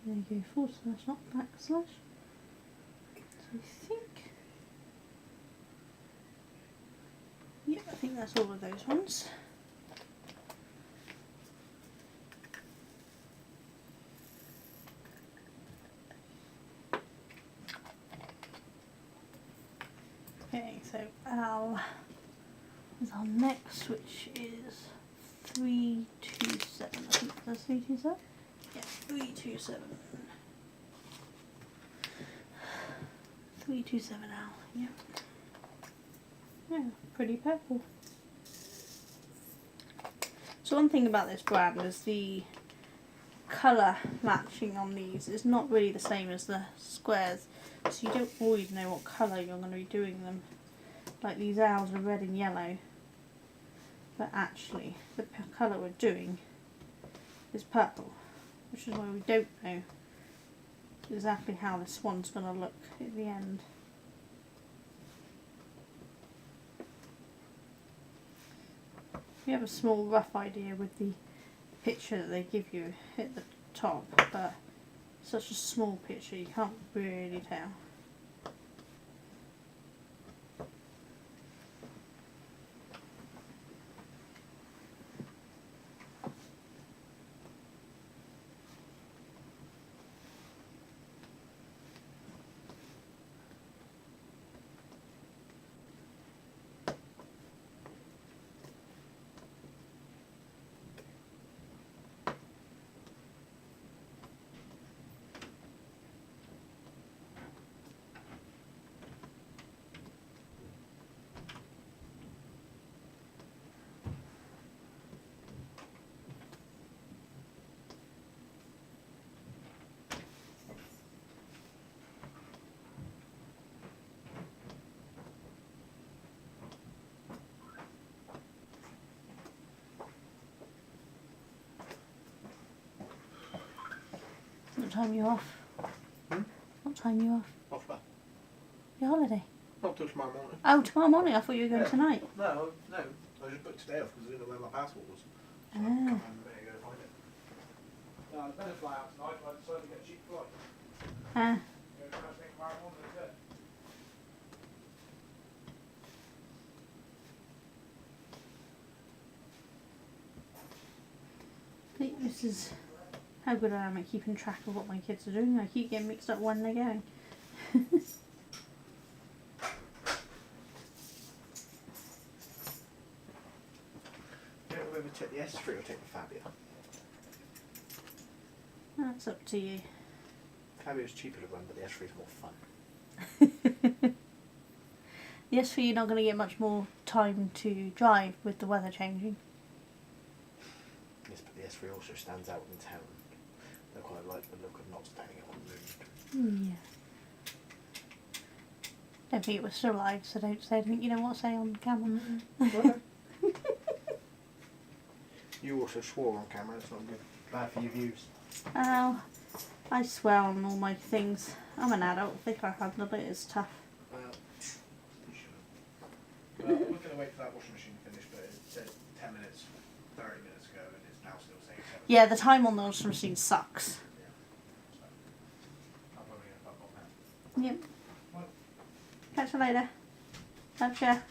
Speaker 1: There you go, forward slash, not backslash. So I think, yeah, I think that's all of those ones. Okay, so Al is our next, which is 327. I think that's 327. Yeah, 327. 327 Al. Yeah. Yeah, pretty purple. So one thing about this brand is the colour matching on these is not really the same as the squares, so you don't always know what colour you're going to be doing them. Like these owls are red and yellow, but actually the colour we're doing is purple, which is why we don't know exactly how this one's going to look at the end. You have a small rough idea with the picture that they give you at the top, but such a small picture you can't really tell. What time are you off? What time are you off?
Speaker 2: Off where?
Speaker 1: Your holiday?
Speaker 2: Not till tomorrow morning.
Speaker 1: Oh, tomorrow morning. I thought you were going tonight.
Speaker 2: No. I just booked today off because I didn't know where my passport was. So I
Speaker 1: Ah.
Speaker 2: come home and better go find it. No, I was going to fly out tonight, but I decided to get a cheap flight.
Speaker 1: Ah.
Speaker 2: Go first thing tomorrow morning instead.
Speaker 1: I think this is how good I am at keeping track of what my kids are doing. I keep getting mixed up when they're going.
Speaker 2: Do you know whether to take the S3 or take the Fabia?
Speaker 1: That's up to you.
Speaker 2: Fabia's cheaper to run, but the S3 is more fun.
Speaker 1: Yes, for you're not going to get much more time to drive with the weather changing.
Speaker 2: Yes, but the S3 also stands out in town. I quite like the look of not standing out on the road.
Speaker 1: Yeah. Don't think it was still live, so don't say anything you don't want to say on camera.
Speaker 2: You also swore on camera, it's not good. Bad for your views.
Speaker 1: Oh, I swear on all my things. I'm an adult, I think I handle it, it's tough.
Speaker 2: Well, you should. We're going to wait for that washing machine to finish, but it said 10 minutes, 30 minutes ago, and it's now still saying 7
Speaker 1: Yeah, the time on the Ultra Machine sucks.
Speaker 2: I'll probably end up on that.
Speaker 1: Yep.
Speaker 2: Right.
Speaker 1: Catch you later. Gotcha.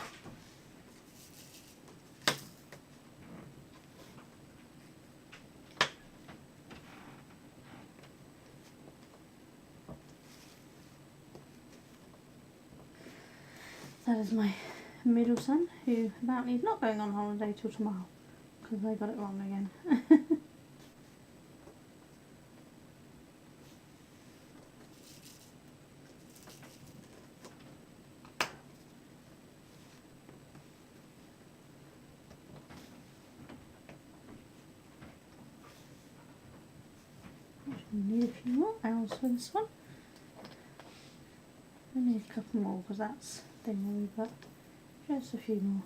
Speaker 1: That is my middle son, who apparently is not going on holiday till tomorrow, because I got it wrong again. Need a few more arrows for this one. I need a couple more because that's thingy, but just a few more.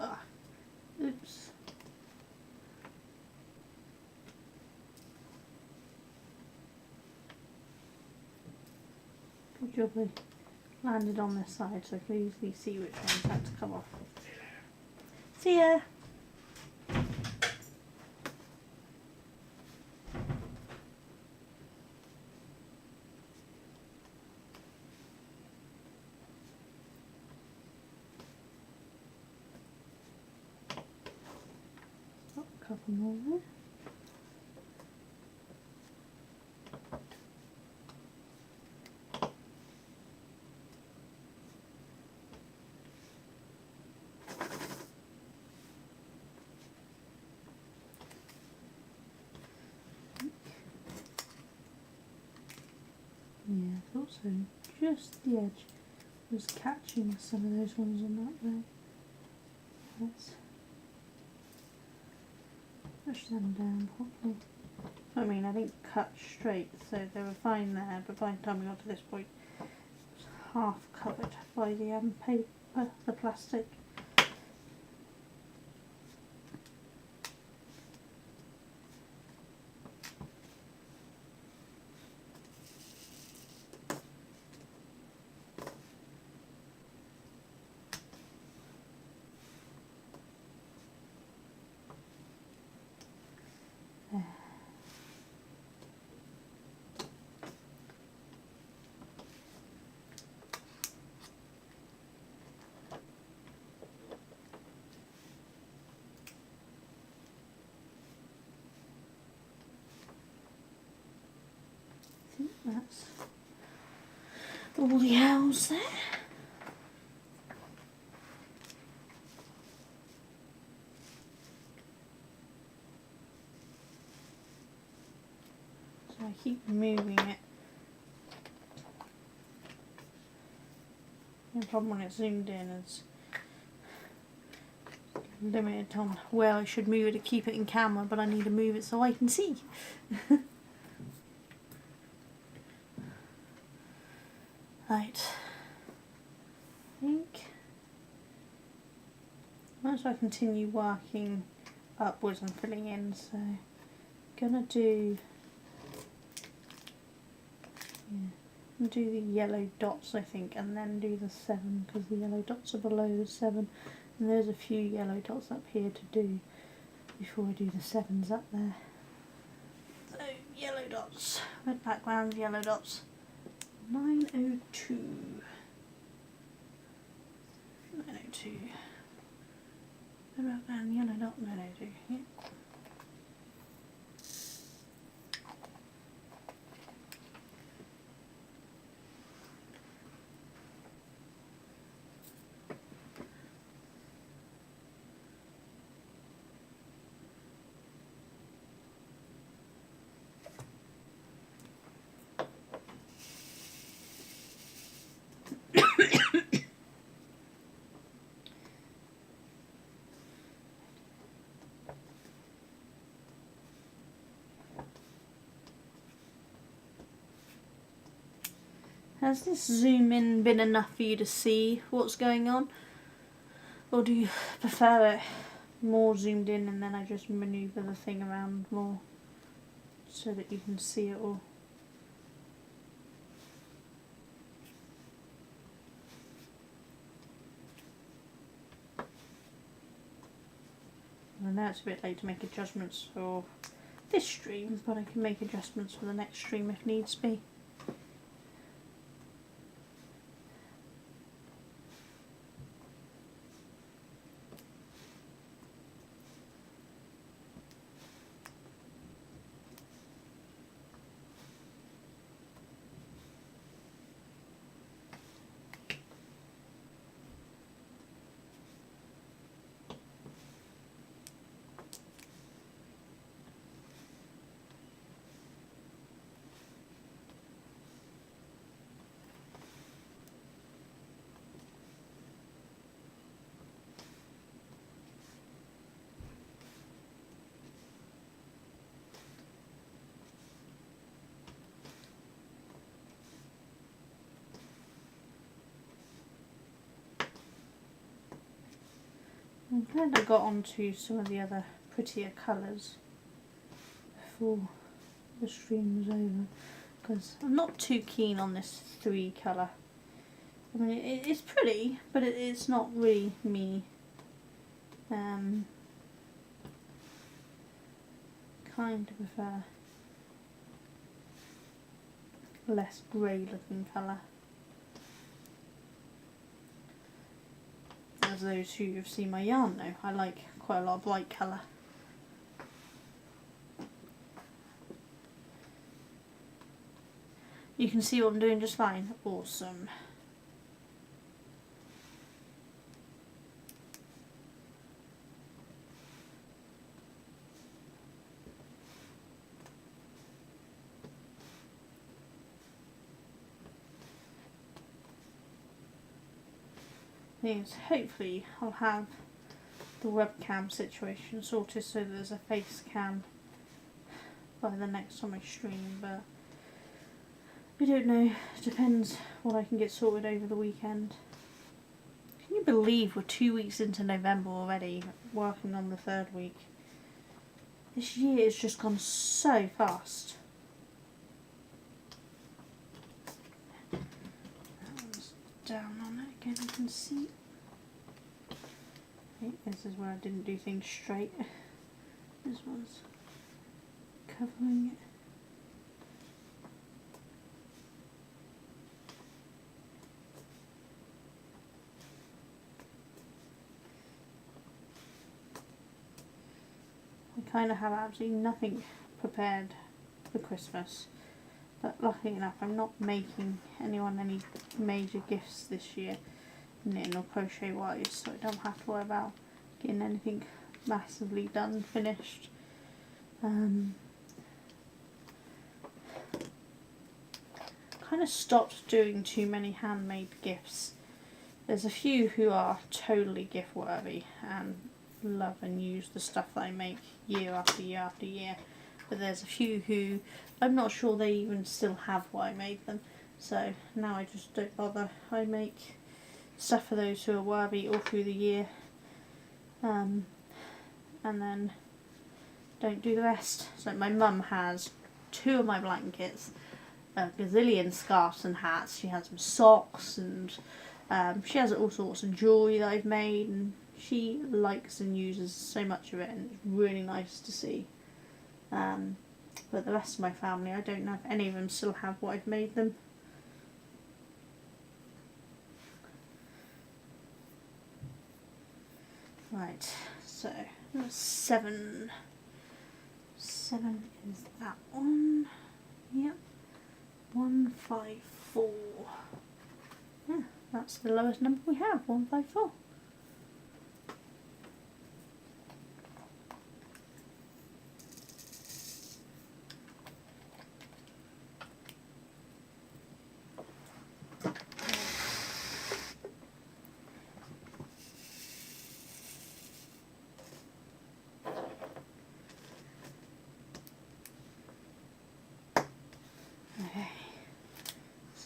Speaker 1: Ah, oops. Good job they landed on this side so I can easily see which ones had to come off. See ya! Oh, a couple more there. Yeah, I thought so. Just the edge was catching some of those ones on that there. Let's push them down properly. I mean, I didn't cut straight, so they were fine there, but by the time we got to this point, it was half covered by the paper, the plastic. I think that's all the owls there. So I keep moving it. The problem when it's zoomed in is limited on where I should move it to keep it in camera, but I need to move it so I can see. Right. I think might as well continue working upwards and filling in, so I'm gonna do the yellow dots I think, and then do the 7 because the yellow dots are below the 7, and there's a few yellow dots up here to do before I do the 7s up there. So yellow dots, red background, yellow dots. 902. 902. Red background, yellow dot, 902. Yeah. Has this zoom in been enough for you to see what's going on? Or do you prefer it more zoomed in and then I just manoeuvre the thing around more so that you can see it all? I know it's a bit late to make adjustments for this stream, but I can make adjustments for the next stream if needs be. I'm glad I got onto some of the other prettier colours before the stream was over, because I'm not too keen on this 3 colour. I mean, it's pretty, but it's not really me. Kind of prefer less grey looking colour. As those who have seen my yarn know, I like quite a lot of light colour. You can see what I'm doing just fine. Awesome. Things. Hopefully I'll have the webcam situation sorted so there's a face cam by the next time I stream, but I don't know. It depends what I can get sorted over the weekend. Can you believe we're 2 weeks into November already, working on the 3rd week? This year has just gone so fast. That one's down on it again, you can see. Okay, this is where I didn't do things straight. This one's covering it. I kind of have absolutely nothing prepared for Christmas, but luckily enough I'm not making anyone any major gifts this year, knitting or crochet wise, so I don't have to worry about getting anything massively done, finished. Kind of stopped doing too many handmade gifts. There's a few who are totally gift worthy and love and use the stuff that I make year after year after year, but there's a few who I'm not sure they even still have what I made them, so now I just don't bother. I make stuff for those who are worthy all through the year, and then don't do the rest. So my mum has 2 of my blankets, a gazillion scarves and hats, she has some socks, and she has all sorts of jewellery that I've made, and she likes and uses so much of it, and it's really nice to see. But the rest of my family, I don't know if any of them still have what I've made them. Right, so that's 7. 7 is that one. Yep. 154. Yeah, that's the lowest number we have, 154.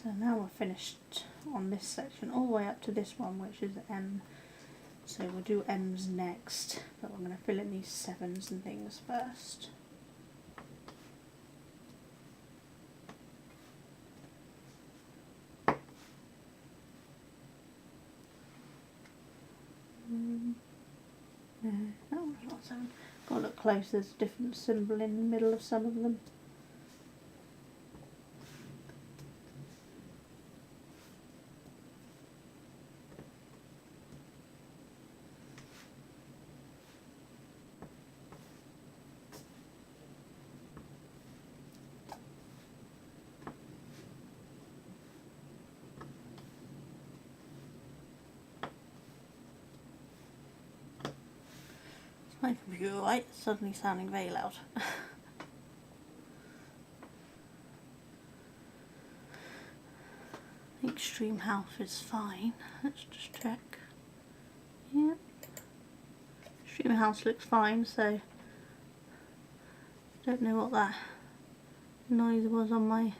Speaker 1: So now we're finished on this section, all the way up to this one, which is M. So we'll do M's next, but we're going to fill in these 7s and things first. No, that one's not 7. Got to look close, there's a different symbol in the middle of some of them. My computer light is suddenly sounding very loud. The extreme house is fine. Let's just check. Yeah. Extreme house looks fine, so don't know what that noise was on my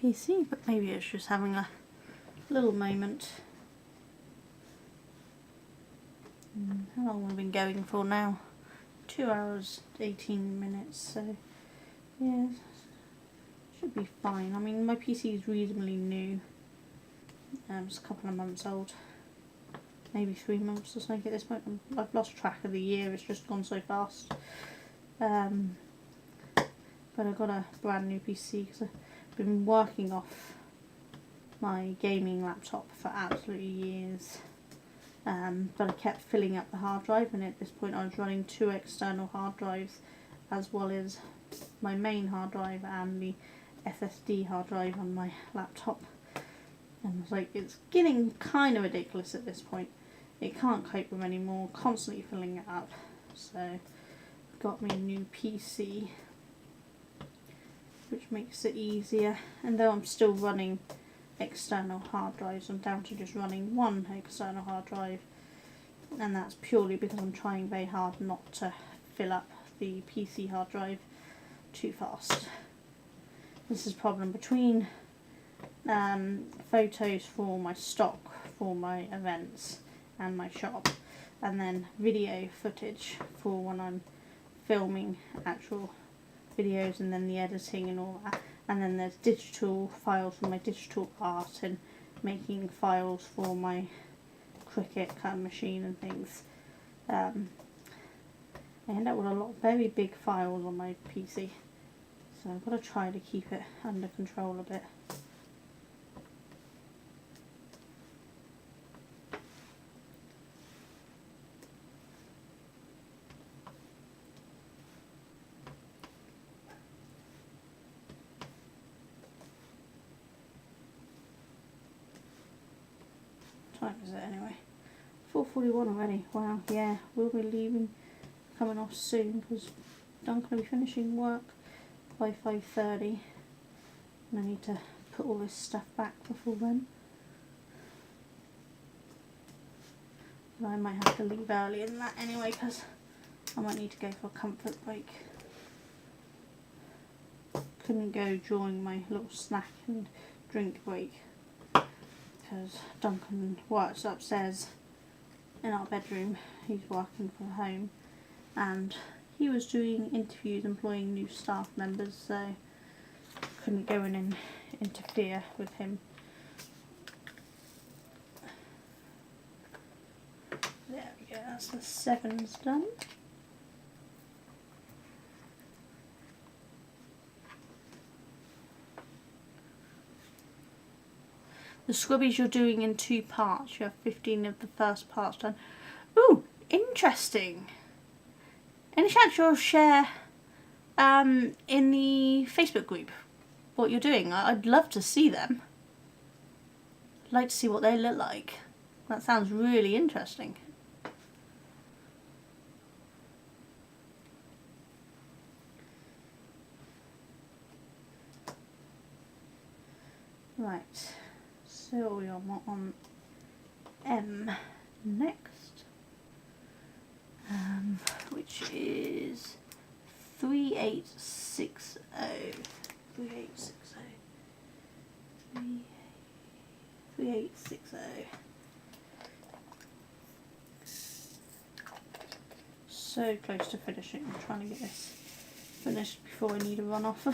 Speaker 1: PC, but maybe it's just having a little moment. How long have we been going for now? 2 hours 18 minutes, so yeah, should be fine. I mean, my PC is reasonably new, it's a couple of months old, maybe 3 months or something at this point. I've lost track of the year, it's just gone so fast. But I got a brand new PC because I've been working off my gaming laptop for absolutely years. But I kept filling up the hard drive, and at this point I was running 2 external hard drives as well as my main hard drive and the SSD hard drive on my laptop. And I was like, it's getting kind of ridiculous at this point. It can't cope with anymore, constantly filling it up. So got me a new PC, which makes it easier. And though I'm still running external hard drives, I'm down to just running 1 external hard drive, and that's purely because I'm trying very hard not to fill up the PC hard drive too fast. This is a problem between photos for my stock, for my events and my shop, and then video footage for when I'm filming actual videos and then the editing and all that. And then there's digital files for my digital art and making files for my Cricut cutting machine and things. I end up with a lot of very big files on my PC, so I've got to try to keep it under control a bit. Time is it anyway? 4:41 already. Wow, yeah, we'll be leaving, coming off soon, because Duncan will be finishing work by 5:30, and I need to put all this stuff back before then. But I might have to leave earlier than that anyway, because I might need to go for a comfort break. Couldn't go during my little snack and drink break, because Duncan works upstairs in our bedroom. He's working from home, and he was doing interviews employing new staff members, so couldn't go in and interfere with him. There we go, that's the 7s done. The scrubbies you're doing in 2 parts. You have 15 of the first parts done. Ooh, interesting. Any chance you'll share in the Facebook group what you're doing? I'd love to see them. I'd like to see what they look like. That sounds really interesting. Right. So we are on M next, which is 3860. 3860. 3860. So close to finishing. I'm trying to get this finished before I need a run off.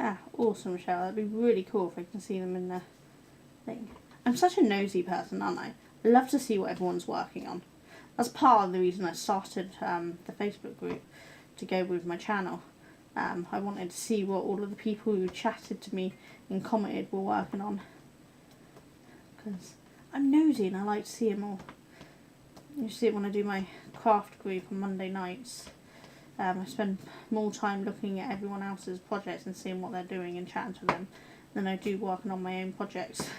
Speaker 1: Ah, awesome, Michelle. That'd be really cool if I can see them in the thing. I'm such a nosy person, aren't I? I love to see what everyone's working on. That's part of the reason I started the Facebook group to go with my channel. I wanted to see what all of the people who chatted to me and commented were working on. Because I'm nosy and I like to see them all. You see it when I do my craft group on Monday nights. I spend more time looking at everyone else's projects and seeing what they're doing and chatting to them than I do working on my own projects.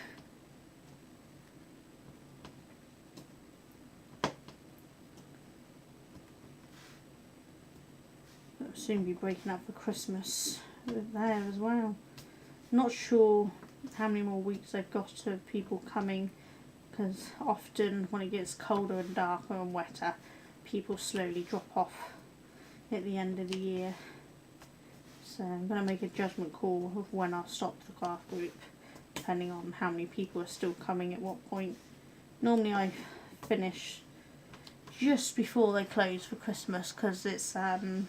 Speaker 1: I'll soon be breaking up for Christmas there as well. Not sure how many more weeks I've got of people coming, because often when it gets colder and darker and wetter, people slowly drop off at the end of the year. So I'm going to make a judgment call of when I'll stop the craft group, depending on how many people are still coming at what point. Normally I finish just before they close for Christmas, because it's my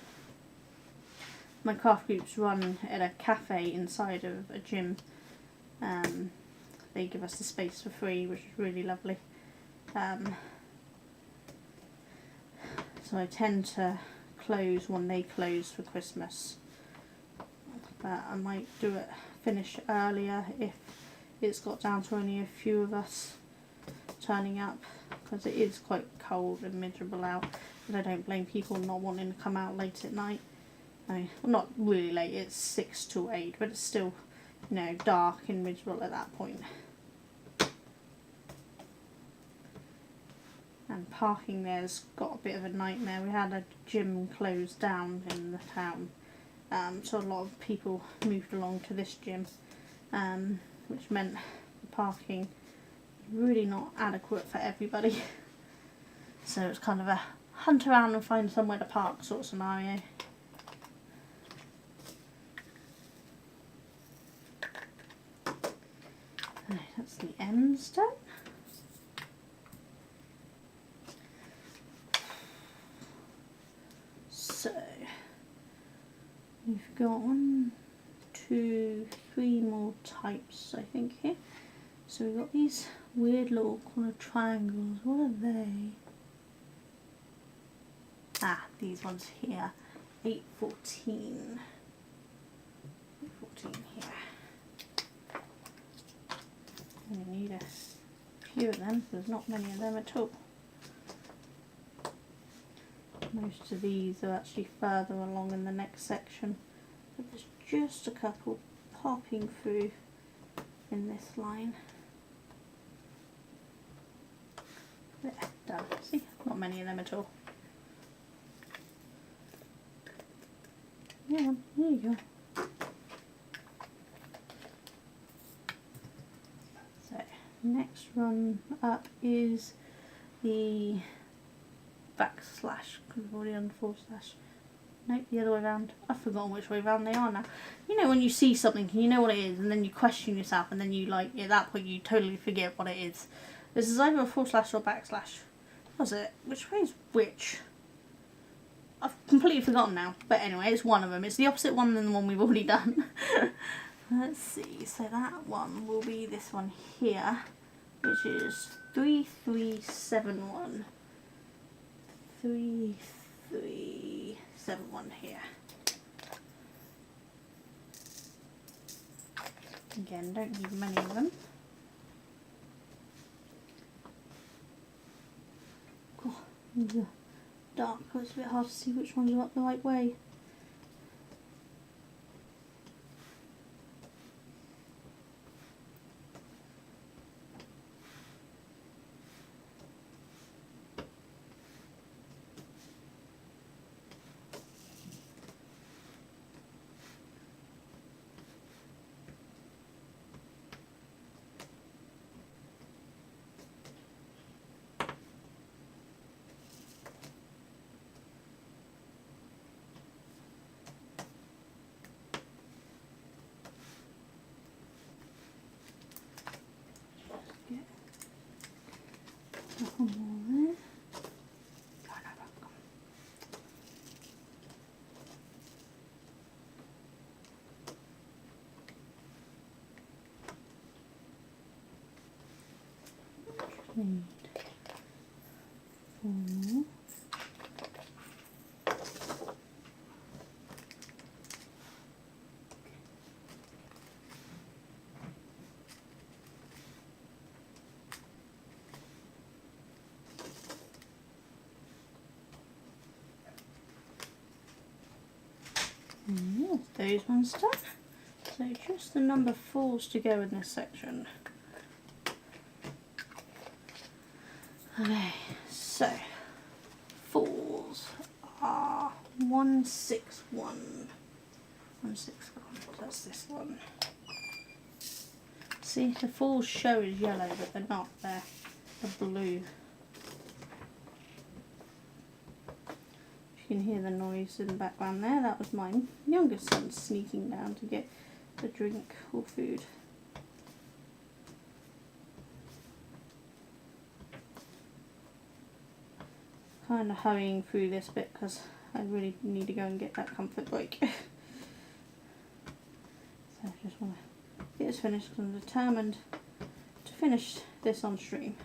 Speaker 1: craft groups run at a cafe inside of a gym. They give us the space for free, which is really lovely. So I tend to close when they close for Christmas, but I might finish earlier if it's got down to only a few of us turning up, because it is quite cold and miserable out, and I don't blame people not wanting to come out late at night. I mean, well, not really late, it's 6 to 8, but it's still, you know, dark and miserable at that point. And parking there's got a bit of a nightmare. We had a gym closed down in the town, so a lot of people moved along to this gym, which meant the parking really not adequate for everybody. So it's kind of a hunt around and find somewhere to park sort of scenario. Right, that's the ends done. So we've got 1, 2, 3 more types, I think, here. So we've got these weird little kind of triangles. What are they? Ah, these ones here. 814. 814 here. We need a few of them, there's not many of them at all. Most of these are actually further along in the next section, but there's just a couple popping through in this line. There, done. See, not many of them at all. Yeah, there you go. So, next run up is the backslash, because we've already done forward slash. Nope, the other way around. I've forgotten which way around they are now. You know when you see something and you know what it is, and then you question yourself, and then you like, at that point you totally forget what it is. This is either a forward slash or backslash. Was it? Which way is which? I've completely forgotten now. But anyway, it's one of them. It's the opposite one than the one we've already done. Let's see. So that one will be this one here, which is 3371. 3371 here. Again, don't need many of them. These are dark, so it's a bit hard to see which ones are up the right way. One more there. Need 4 more. And those ones done. So just the number 4s to go in this section. Okay, so 4s are 161. 161, that's this one. See, the 4s show as yellow, but they're not, they're blue. You can hear the noise in the background there. That was my youngest son sneaking down to get a drink or food. Kind of hurrying through this bit because I really need to go and get that comfort break. So I just want to get this finished because I'm determined to finish this on stream.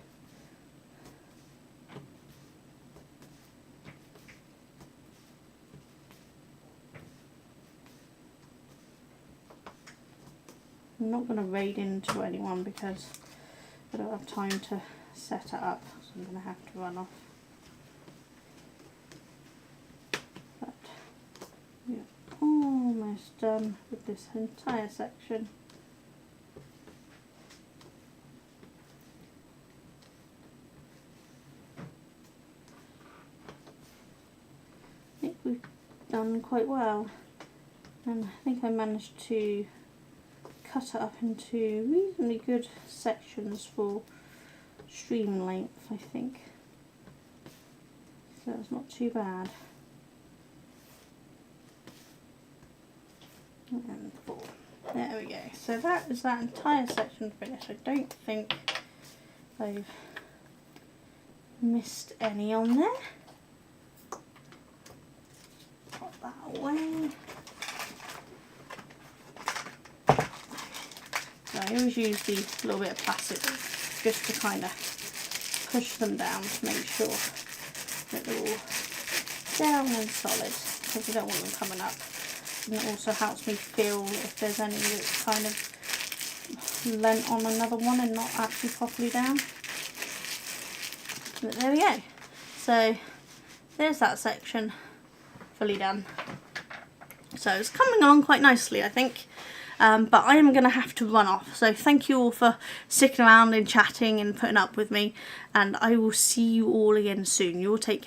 Speaker 1: I'm not going to raid into anyone because I don't have time to set it up, so I'm going to have to run off. But we're almost done with this entire section. I think we've done quite well, and I think I managed to cut it up into reasonably good sections for stream length, I think. So it's not too bad. And 4. There we go. So that is that entire section finished. I don't think I've missed any on there. Put that away. I always use the little bit of plastic just to kind of push them down to make sure that they're all down and solid, because you don't want them coming up. And it also helps me feel if there's any that's kind of lent on another one and not actually properly down. But there we go. So there's that section fully done. So it's coming along quite nicely, I think. But I am going to have to run off. So thank you all for sticking around and chatting and putting up with me. And I will see you all again soon. You all take care.